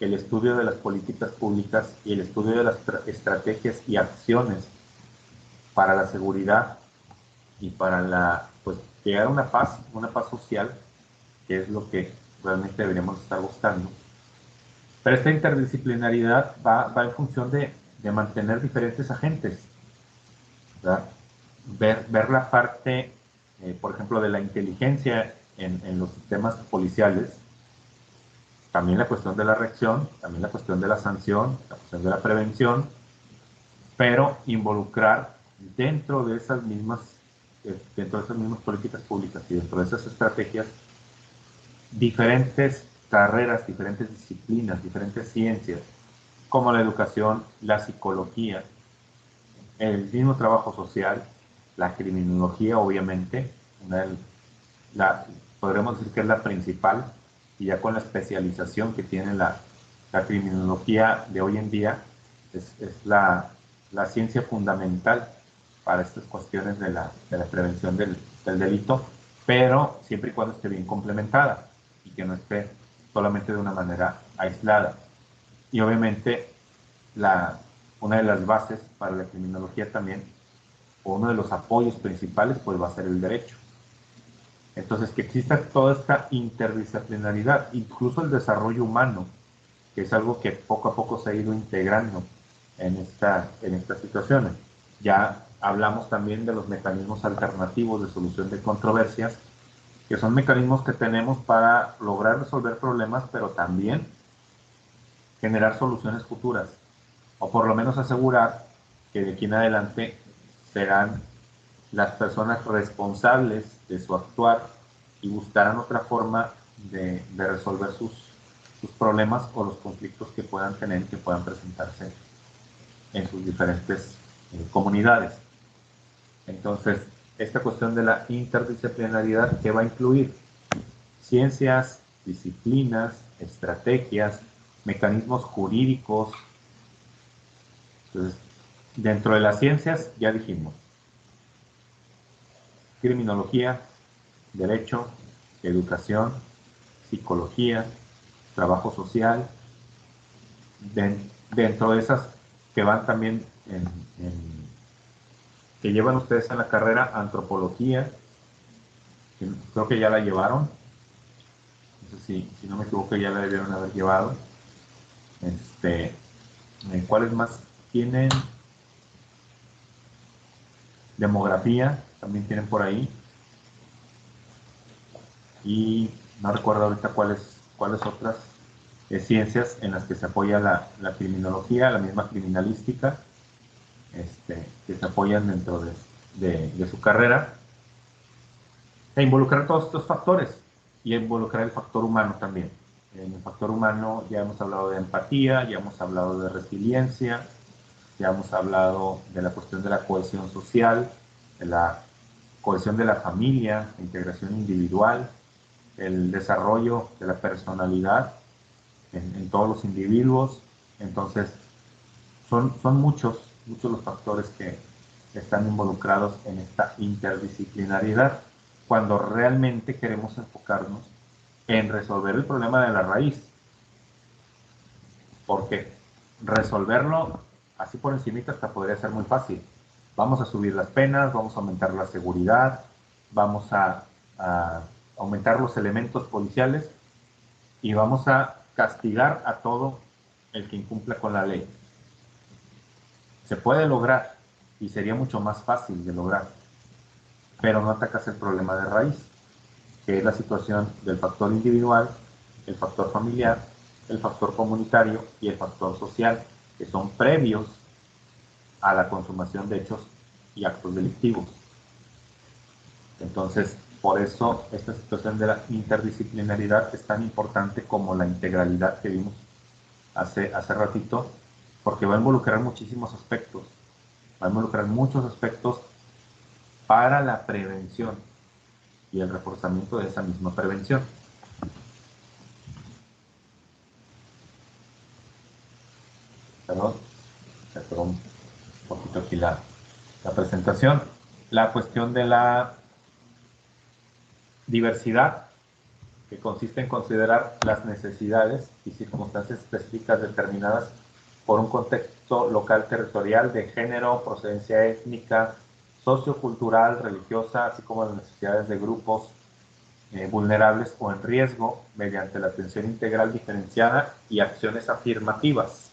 el estudio de las políticas públicas y el estudio de las estrategias y acciones para la seguridad y para pues, llegar a una paz social, que es lo que realmente deberíamos estar buscando. Pero esta interdisciplinariedad va en función de mantener diferentes agentes, ¿verdad? Ver la parte, por ejemplo, de la inteligencia en los sistemas policiales, también la cuestión de la reacción, también la cuestión de la sanción, la cuestión de la prevención, pero involucrar dentro de esas mismas políticas públicas y dentro de esas estrategias diferentes carreras, diferentes disciplinas, diferentes ciencias, como la educación, la psicología, el mismo trabajo social, la criminología, obviamente, podremos decir que es la principal, y ya con la especialización que tiene la criminología de hoy en día, es la ciencia fundamental para estas cuestiones de la prevención del delito, pero siempre y cuando esté bien complementada y que no esté solamente de una manera aislada. Y obviamente una de las bases para la criminología también, o uno de los apoyos principales, pues va a ser el derecho. Entonces, que exista toda esta interdisciplinaridad, incluso el desarrollo humano, que es algo que poco a poco se ha ido integrando en estas situaciones. Ya hablamos también de los mecanismos alternativos de solución de controversias, que son mecanismos que tenemos para lograr resolver problemas, pero también generar soluciones futuras, o por lo menos asegurar que de aquí en adelante serán las personas responsables de su actuar y buscarán otra forma de resolver sus problemas o los conflictos que puedan tener, que puedan presentarse en sus diferentes comunidades. Entonces, esta cuestión de la interdisciplinariedad, que va a incluir ciencias, disciplinas, estrategias, mecanismos jurídicos. Entonces, dentro de las ciencias, ya dijimos, criminología, derecho, educación, psicología, trabajo social, dentro de esas que van también que llevan ustedes en la carrera, antropología, que creo que ya la llevaron, no sé si no me equivoco, ya la debieron haber llevado. ¿Cuáles más tienen? Demografía, también tienen por ahí. Y no recuerdo ahorita cuáles otras ciencias en las que se apoya la criminología, la misma criminalística, que se apoyan dentro de su carrera, e involucrar todos estos factores y involucrar el factor humano también. En el factor humano ya hemos hablado de empatía, ya hemos hablado de resiliencia, ya hemos hablado de la cuestión de la cohesión social, de la cohesión de la familia, la integración individual, el desarrollo de la personalidad en todos los individuos. Entonces, son muchos los factores que están involucrados en esta interdisciplinariedad, cuando realmente queremos enfocarnos en resolver el problema de la raíz. Porque resolverlo así por encimita hasta podría ser muy fácil. Vamos a subir las penas, vamos a aumentar la seguridad, vamos a aumentar los elementos policiales y vamos a castigar a todo el que incumpla con la ley. Se puede lograr y sería mucho más fácil de lograr, pero no atacas el problema de raíz, que es la situación del factor individual, el factor familiar, el factor comunitario y el factor social, que son previos a la consumación de hechos y actos delictivos. Entonces, por eso esta situación de la interdisciplinaridad es tan importante como la integralidad que vimos hace ratito, porque va a involucrar muchísimos aspectos, va a involucrar muchos aspectos para la prevención y el reforzamiento de esa misma prevención. Perdón, se atoró un poquito aquí la presentación. La cuestión de la diversidad, que consiste en considerar las necesidades y circunstancias específicas determinadas por un contexto local territorial de género, procedencia étnica, sociocultural, religiosa, así como las necesidades de grupos vulnerables o en riesgo mediante la atención integral diferenciada y acciones afirmativas.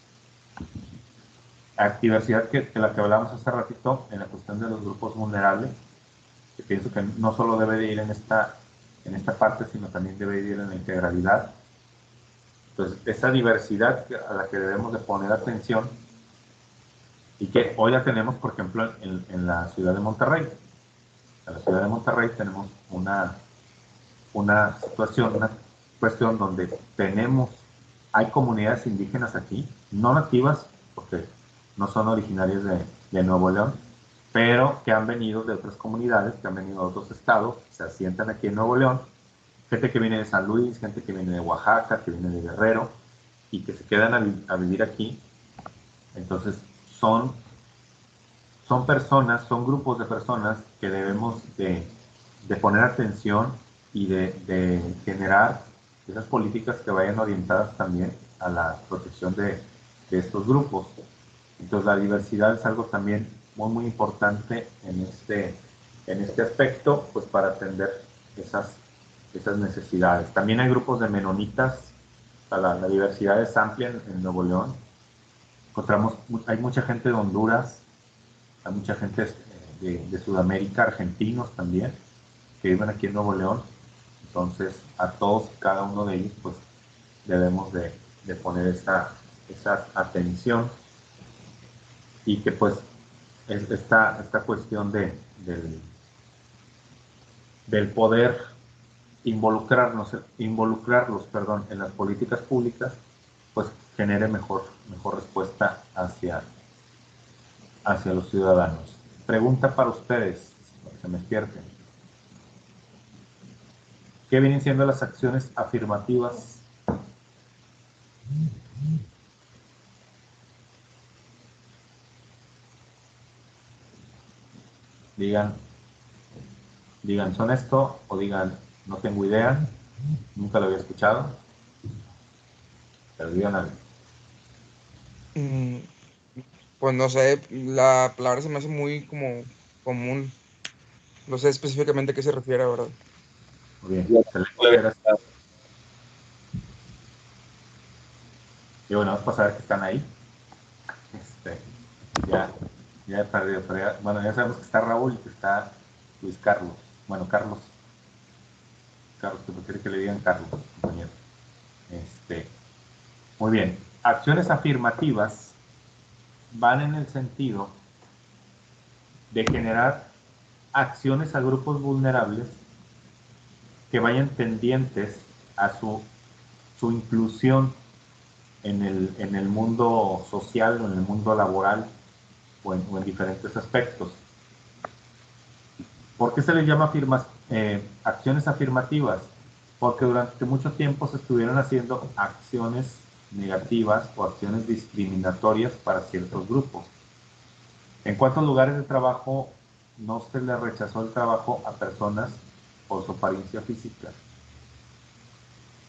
Diversidad que la que hablábamos hace ratito en la cuestión de los grupos vulnerables, que pienso que no solo debe de ir en esta parte, sino también debe ir en la integralidad. Entonces, esa diversidad a la que debemos de poner atención y que hoy la tenemos, por ejemplo, en la ciudad de Monterrey. En la ciudad de Monterrey tenemos una situación, una cuestión donde hay comunidades indígenas aquí, no nativas, porque no son originarias de Nuevo León, pero que han venido de otras comunidades, que han venido de otros estados, se asientan aquí en Nuevo León, gente que viene de San Luis, gente que viene de Oaxaca, que viene de Guerrero, y que se quedan a vivir aquí. Entonces, son personas, son grupos de personas que debemos de poner atención y de generar esas políticas que vayan orientadas también a la protección de estos grupos. Entonces, la diversidad es algo también muy importante en este aspecto, pues para atender esas necesidades. También hay grupos de menonitas, o sea, la diversidad es amplia en Nuevo León. Hay mucha gente de Honduras, hay mucha gente de Sudamérica, argentinos también, que viven aquí en Nuevo León. Entonces, a todos y cada uno de ellos, pues debemos de poner esa atención, y que pues esta cuestión del poder involucrarlos, en las políticas públicas, pues genere mejor respuesta hacia los ciudadanos. Pregunta para ustedes, para que se me despierten. ¿Qué vienen siendo las acciones afirmativas? Digan, ¿son esto? O digan, no tengo idea, nunca lo había escuchado. Pero digan algo. Pues no sé, la palabra se me hace muy como común. No sé específicamente a qué se refiere, ¿verdad? Muy bien, excelente. Y bueno, vamos a saber que están ahí. Ya he perdido, pero bueno, ya sabemos que está Raúl y que está Luis Carlos. Bueno, Carlos, que prefiere que le digan Carlos, compañero. Muy bien. Acciones afirmativas van en el sentido de generar acciones a grupos vulnerables que vayan tendientes a su inclusión en el mundo social o en el mundo laboral o en diferentes aspectos. ¿Por qué se les llama acciones afirmativas? Porque durante mucho tiempo se estuvieron haciendo acciones negativas o acciones discriminatorias para ciertos grupos. ¿En cuántos lugares de trabajo no se le rechazó el trabajo a personas por su apariencia física?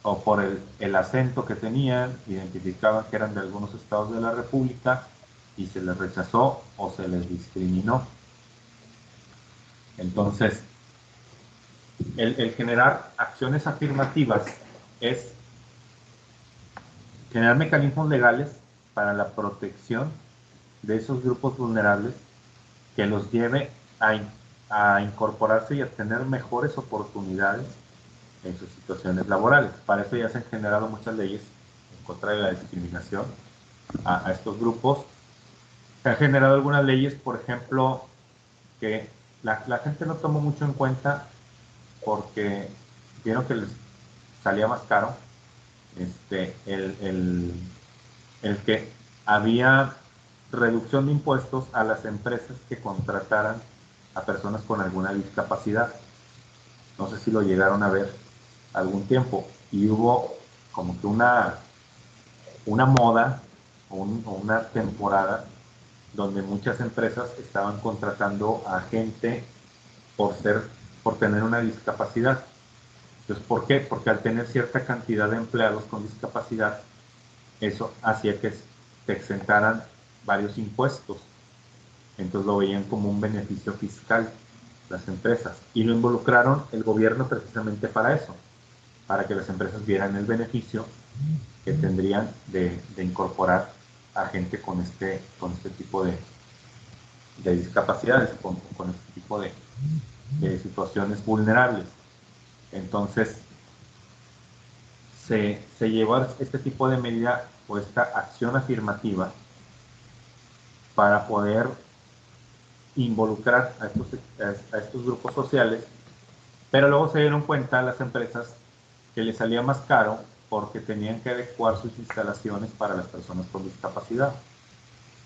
O por el acento que tenían, identificaban que eran de algunos estados de la República y se les rechazó o se les discriminó. Entonces, el generar acciones afirmativas es generar mecanismos legales para la protección de esos grupos vulnerables que los lleve a incorporarse y a tener mejores oportunidades en sus situaciones laborales. Para eso ya se han generado muchas leyes en contra de la discriminación a estos grupos. Se han generado algunas leyes, por ejemplo, que la gente no tomó mucho en cuenta porque vieron que les salía más caro el que había reducción de impuestos a las empresas que contrataran a personas con alguna discapacidad. No sé si lo llegaron a ver algún tiempo. Y hubo como que una moda o una temporada donde muchas empresas estaban contratando a gente por tener una discapacidad. Entonces, ¿por qué? Porque al tener cierta cantidad de empleados con discapacidad, eso hacía que te exentaran varios impuestos. Entonces lo veían como un beneficio fiscal las empresas. Y lo involucraron el gobierno precisamente para eso, para que las empresas vieran el beneficio que tendrían de incorporar a gente con este tipo de discapacidades, con este tipo de situaciones vulnerables. Entonces, se llevó este tipo de medida o esta acción afirmativa para poder involucrar a estos grupos sociales, pero luego se dieron cuenta las empresas que les salía más caro porque tenían que adecuar sus instalaciones para las personas con discapacidad.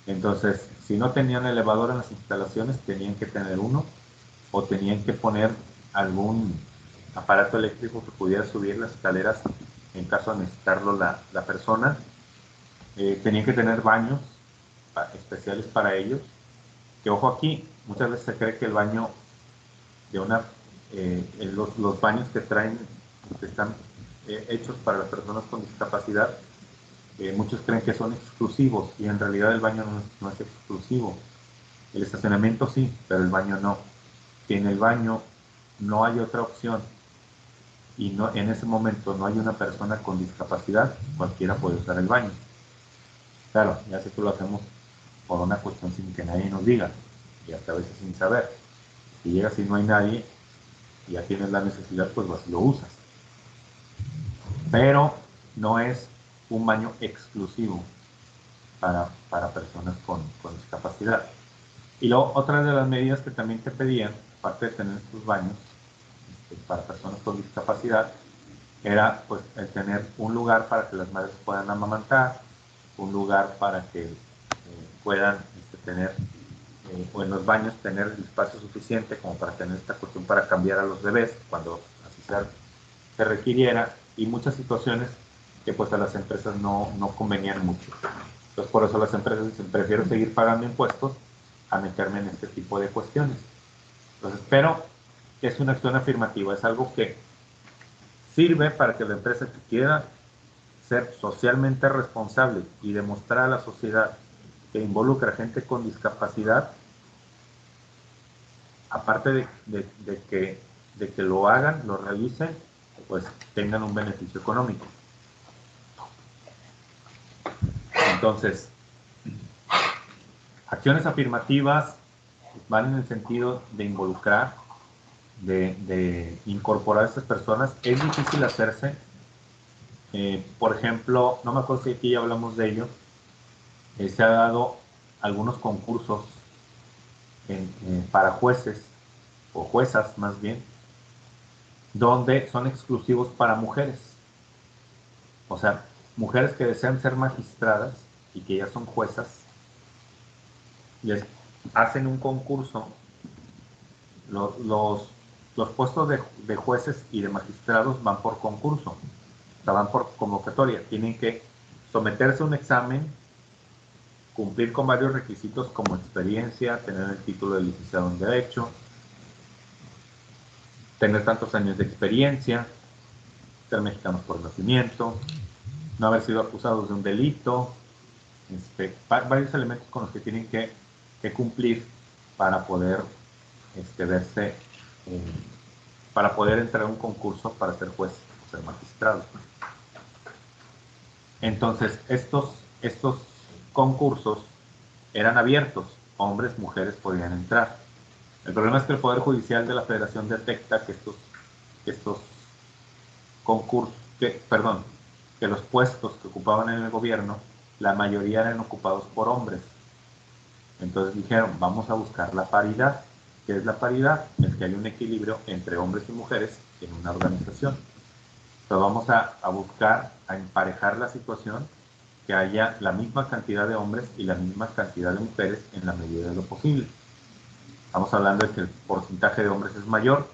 Entonces, si no tenían elevador en las instalaciones, tenían que tener uno o tenían que poner algún aparato eléctrico que pudiera subir las escaleras en caso de necesitarlo la persona. Tenían que tener baños especiales para ellos. Que ojo aquí, muchas veces se cree que el baño de los baños que están hechos para las personas con discapacidad, muchos creen que son exclusivos y en realidad el baño no es exclusivo. El estacionamiento sí, pero el baño no. Que en el baño no hay otra opción y en ese momento no hay una persona con discapacidad, cualquiera puede usar el baño. Claro, ya sé que lo hacemos por una cuestión sin que nadie nos diga y hasta a veces sin saber. Si llegas y no hay nadie y ya tienes la necesidad, pues vas y lo usas. Pero no es un baño exclusivo para personas con discapacidad. Y luego, otra de las medidas que también te pedían, aparte de tener estos baños para personas con discapacidad, era pues el tener un lugar para que las madres puedan amamantar, un lugar para que puedan tener, o en los baños tener el espacio suficiente como para tener esta cuestión para cambiar a los bebés cuando así se requiriera, y muchas situaciones que pues a las empresas no convenían mucho. Entonces por eso las empresas dicen, prefiero seguir pagando impuestos a meterme en este tipo de cuestiones. Entonces, pero es una acción afirmativa, es algo que sirve para que la empresa que quiera ser socialmente responsable y demostrar a la sociedad que involucra a gente con discapacidad, aparte de que lo hagan, lo realicen, pues tengan un beneficio económico. Entonces, acciones afirmativas van en el sentido de involucrar, de incorporar a estas personas. Es difícil hacerse. Por ejemplo, no me acuerdo si aquí ya hablamos de ello, se ha dado algunos concursos para jueces, o juezas más bien, donde son exclusivos para mujeres. O sea, mujeres que desean ser magistradas y que ya son juezas, les hacen un concurso. Los puestos de jueces y de magistrados van por concurso, o sea, van por convocatoria. Tienen que someterse a un examen, cumplir con varios requisitos como experiencia, tener el título de licenciado en Derecho, tener tantos años de experiencia, ser mexicanos por nacimiento, no haber sido acusados de un delito, varios elementos con los que tienen que cumplir para poder verse, para poder entrar a un concurso para ser juez o ser magistrado. Entonces, estos concursos eran abiertos, hombres, mujeres podían entrar. El problema es que el Poder Judicial de la Federación detecta que estos concursos, que los puestos que ocupaban en el gobierno, la mayoría eran ocupados por hombres. Entonces dijeron, vamos a buscar la paridad. ¿Qué es la paridad? Es que hay un equilibrio entre hombres y mujeres en una organización. Entonces vamos a buscar, a emparejar la situación, que haya la misma cantidad de hombres y la misma cantidad de mujeres en la medida de lo posible. Estamos hablando de que el porcentaje de hombres es mayor,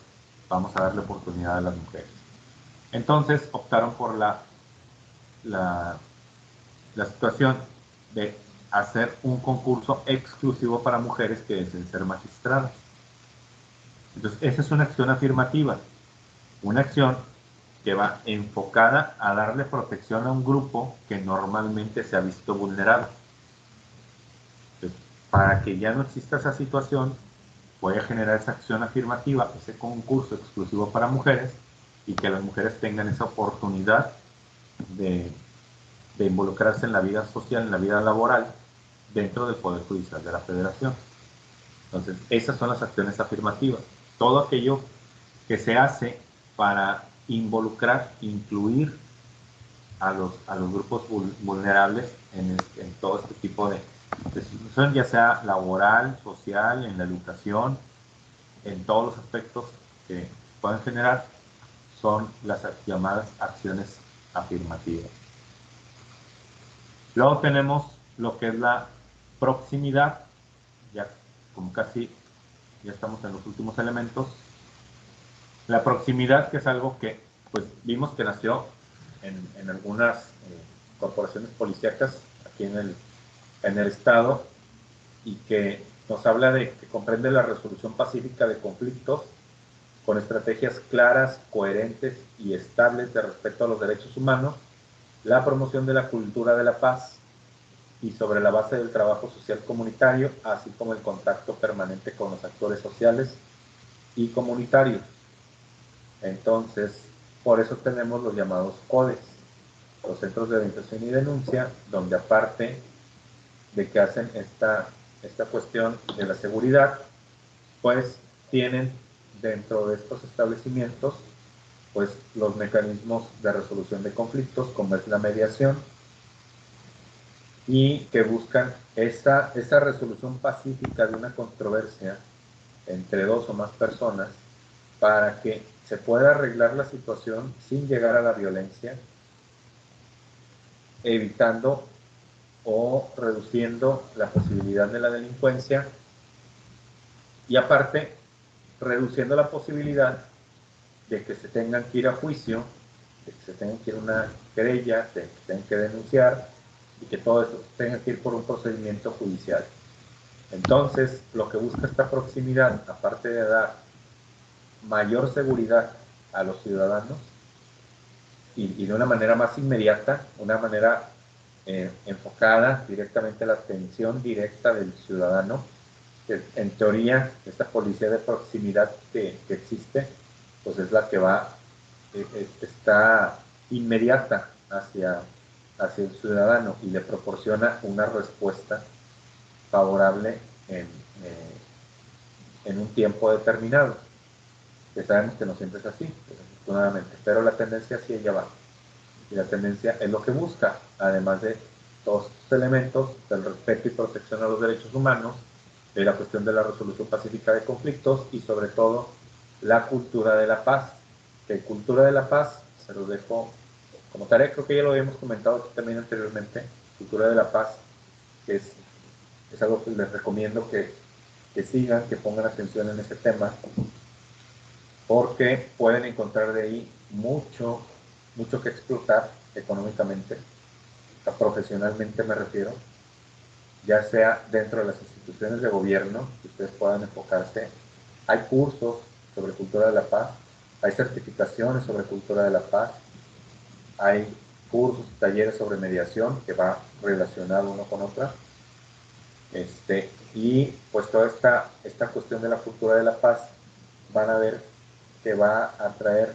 vamos a darle oportunidad a las mujeres. Entonces optaron por la situación de hacer un concurso exclusivo para mujeres que deseen ser magistradas. Entonces, esa es una acción afirmativa, una acción que va enfocada a darle protección a un grupo que normalmente se ha visto vulnerado. Entonces, para que ya no exista esa situación, voy a generar esa acción afirmativa, ese concurso exclusivo para mujeres, y que las mujeres tengan esa oportunidad de involucrarse en la vida social, en la vida laboral, dentro del Poder Judicial de la Federación. Entonces, esas son las acciones afirmativas. Todo aquello que se hace para involucrar, incluir a los grupos vulnerables en todo este tipo de situación, ya sea laboral, social, en la educación, en todos los aspectos que pueden generar, son las llamadas acciones afirmativas. Luego tenemos lo que es la proximidad, ya como casi ya estamos en los últimos elementos. La proximidad, que es algo que pues vimos que nació en algunas corporaciones policíacas aquí en el estado, y que nos habla de que comprende la resolución pacífica de conflictos con estrategias claras, coherentes y estables de respeto a los derechos humanos, la promoción de la cultura de la paz, y sobre la base del trabajo social comunitario, así como el contacto permanente con los actores sociales y comunitarios. Entonces, por eso tenemos los llamados CODES, los Centros de Orientación y Denuncia, donde aparte de que hacen esta cuestión de la seguridad, pues tienen dentro de estos establecimientos pues los mecanismos de resolución de conflictos, como es la mediación, y que buscan esa resolución pacífica de una controversia entre dos o más personas para que se pueda arreglar la situación sin llegar a la violencia, evitando o reduciendo la posibilidad de la delincuencia, y aparte reduciendo la posibilidad de que se tengan que ir a juicio, de que se tengan que ir a una querella, de que se tengan que denunciar, y que todo eso tenga que ir por un procedimiento judicial. Entonces, lo que busca esta proximidad, aparte de dar mayor seguridad a los ciudadanos y de una manera más inmediata, una manera enfocada directamente a la atención directa del ciudadano, que en teoría esta policía de proximidad que existe, pues es la que está inmediata hacia el ciudadano y le proporciona una respuesta favorable en un tiempo determinado, que sabemos que no siempre es así, desafortunadamente, pero la tendencia sí ella va, y la tendencia es lo que busca, además de todos estos elementos del respeto y protección a los derechos humanos, de la cuestión de la resolución pacífica de conflictos, y sobre todo la cultura de la paz. Que cultura de la paz se los dejo como tarea, creo que ya lo habíamos comentado aquí también anteriormente. Cultura de la paz, que es algo que les recomiendo que sigan, que pongan atención en ese tema, porque pueden encontrar de ahí mucho que explotar económicamente, profesionalmente me refiero, ya sea dentro de las instituciones de gobierno, que ustedes puedan enfocarse. Hay cursos sobre cultura de la paz, hay certificaciones sobre cultura de la paz, hay cursos y talleres sobre mediación, que va relacionado uno con otra. Y pues toda esta cuestión de la cultura de la paz, van a ver que va a traer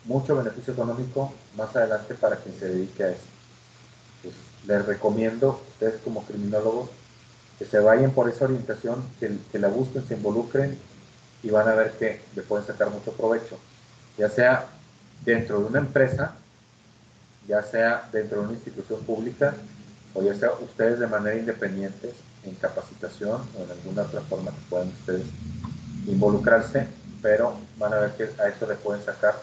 mucho beneficio económico más adelante para quien se dedique a eso. Pues, les recomiendo, ustedes como criminólogos, que se vayan por esa orientación, que la busquen, se involucren, y van a ver que le pueden sacar mucho provecho, ya sea dentro de una empresa, ya sea dentro de una institución pública, o ya sea ustedes de manera independiente en capacitación o en alguna otra forma que puedan ustedes involucrarse, pero van a ver que a esto le pueden sacar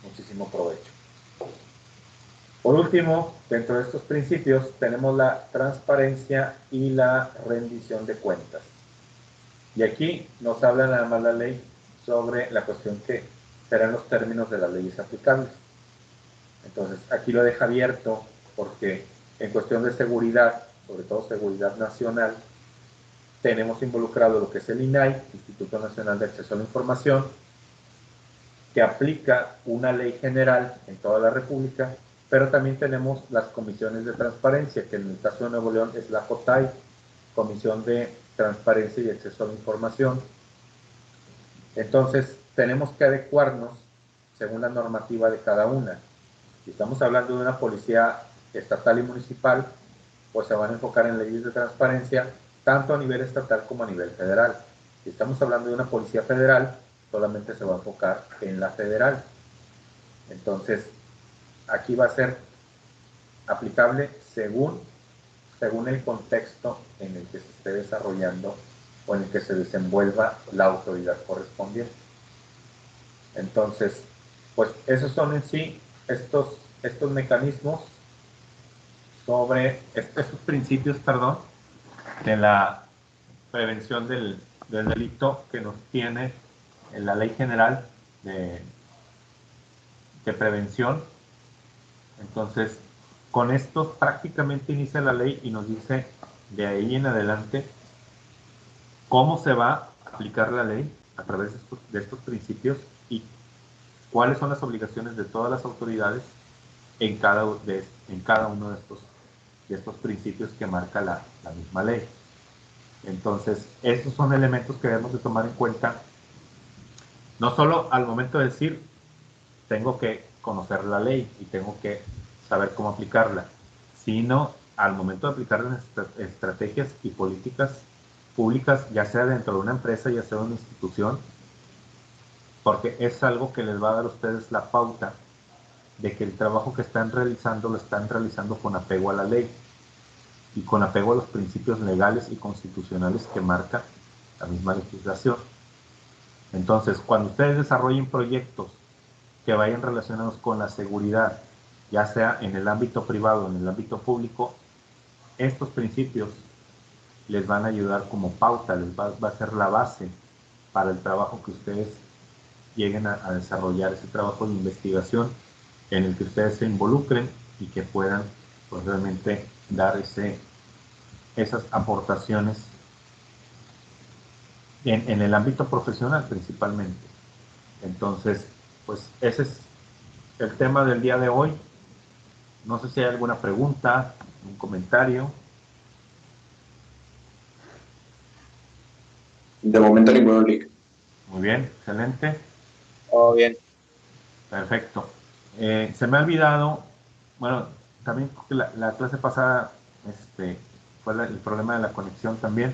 muchísimo provecho. Por último, dentro de estos principios tenemos la transparencia y la rendición de cuentas. Y aquí nos habla nada más la ley sobre la cuestión que serán los términos de las leyes aplicables. Entonces, aquí lo deja abierto porque en cuestión de seguridad, sobre todo seguridad nacional, tenemos involucrado lo que es el INAI, Instituto Nacional de Acceso a la Información, que aplica una ley general en toda la República, pero también tenemos las comisiones de transparencia, que en el caso de Nuevo León es la COTAI, Comisión de Transparencia y Acceso a la Información. Entonces, tenemos que adecuarnos según la normativa de cada una. Si estamos hablando de una policía estatal y municipal, pues se van a enfocar en leyes de transparencia, tanto a nivel estatal como a nivel federal. Si estamos hablando de una policía federal, solamente se va a enfocar en la federal. Entonces, aquí va a ser aplicable según el contexto en el que se esté desarrollando o en el que se desenvuelva la autoridad correspondiente. Entonces, pues esos son en sí estos mecanismos sobre estos principios, de la prevención del delito que nos tiene en la Ley General de Prevención. Entonces, con esto prácticamente inicia la ley y nos dice de ahí en adelante cómo se va a aplicar la ley a través de estos principios y cuáles son las obligaciones de todas las autoridades en cada uno de estos principios que marca la misma ley. Entonces, estos son elementos que debemos de tomar en cuenta, no solo al momento de decir, tengo que conocer la ley y tengo que saber cómo aplicarla, sino al momento de aplicar las estrategias y políticas públicas, ya sea dentro de una empresa, ya sea de una institución, porque es algo que les va a dar a ustedes la pauta de que el trabajo que están realizando lo están realizando con apego a la ley y con apego a los principios legales y constitucionales que marca la misma legislación. Entonces, cuando ustedes desarrollen proyectos que vayan relacionados con la seguridad, ya sea en el ámbito privado o en el ámbito público, estos principios les van a ayudar como pauta, va a ser la base para el trabajo que ustedes lleguen a desarrollar, ese trabajo de investigación en el que ustedes se involucren y que puedan pues, realmente dar esas aportaciones en el ámbito profesional principalmente. Entonces, pues ese es el tema del día de hoy. No sé si hay alguna pregunta, un comentario. De momento ninguno, Lick. Muy bien, excelente. Todo bien. Perfecto. Se me ha olvidado, bueno, también la clase pasada fue el problema de la conexión también,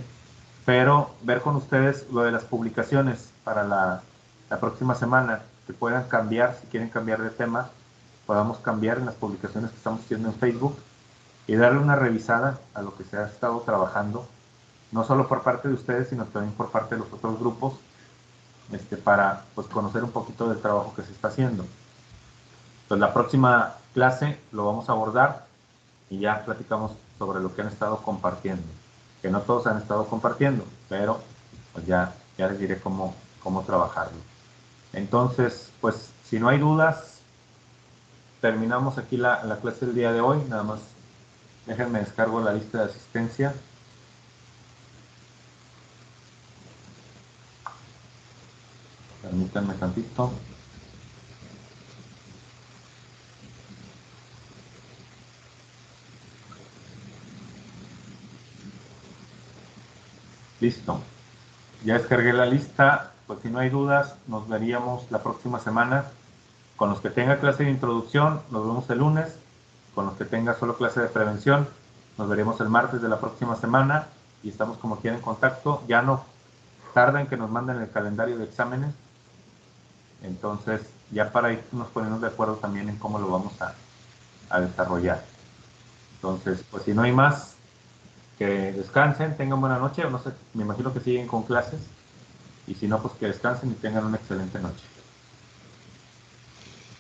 pero ver con ustedes lo de las publicaciones para la próxima semana, que puedan cambiar, si quieren cambiar de tema, podamos cambiar en las publicaciones que estamos haciendo en Facebook y darle una revisada a lo que se ha estado trabajando, no solo por parte de ustedes, sino también por parte de los otros grupos, para pues, conocer un poquito del trabajo que se está haciendo. Pues la próxima clase lo vamos a abordar y ya platicamos sobre lo que han estado compartiendo, que no todos han estado compartiendo, pero pues ya les diré cómo trabajarlo. Entonces, pues si no hay dudas, terminamos aquí la clase del día de hoy. Nada más déjenme descargo la lista de asistencia. Permítanme tantito. Listo. Ya descargué la lista. Pues si no hay dudas, nos veríamos la próxima semana. Con los que tenga clase de introducción, nos vemos el lunes. Con los que tenga solo clase de prevención, nos veremos el martes de la próxima semana. Y estamos como quiera en contacto. Ya no tarda en que nos manden el calendario de exámenes. Entonces, ya para irnos poniendo de acuerdo también en cómo lo vamos a desarrollar. Entonces, pues si no hay más, que descansen, tengan buena noche. No sé, me imagino que siguen con clases. Y si no, pues que descansen y tengan una excelente noche.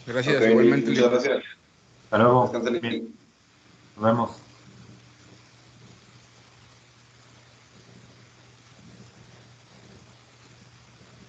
Gracias, Ok, igualmente. muchas gracias. Hasta luego. Descansen. Bien. Nos vemos.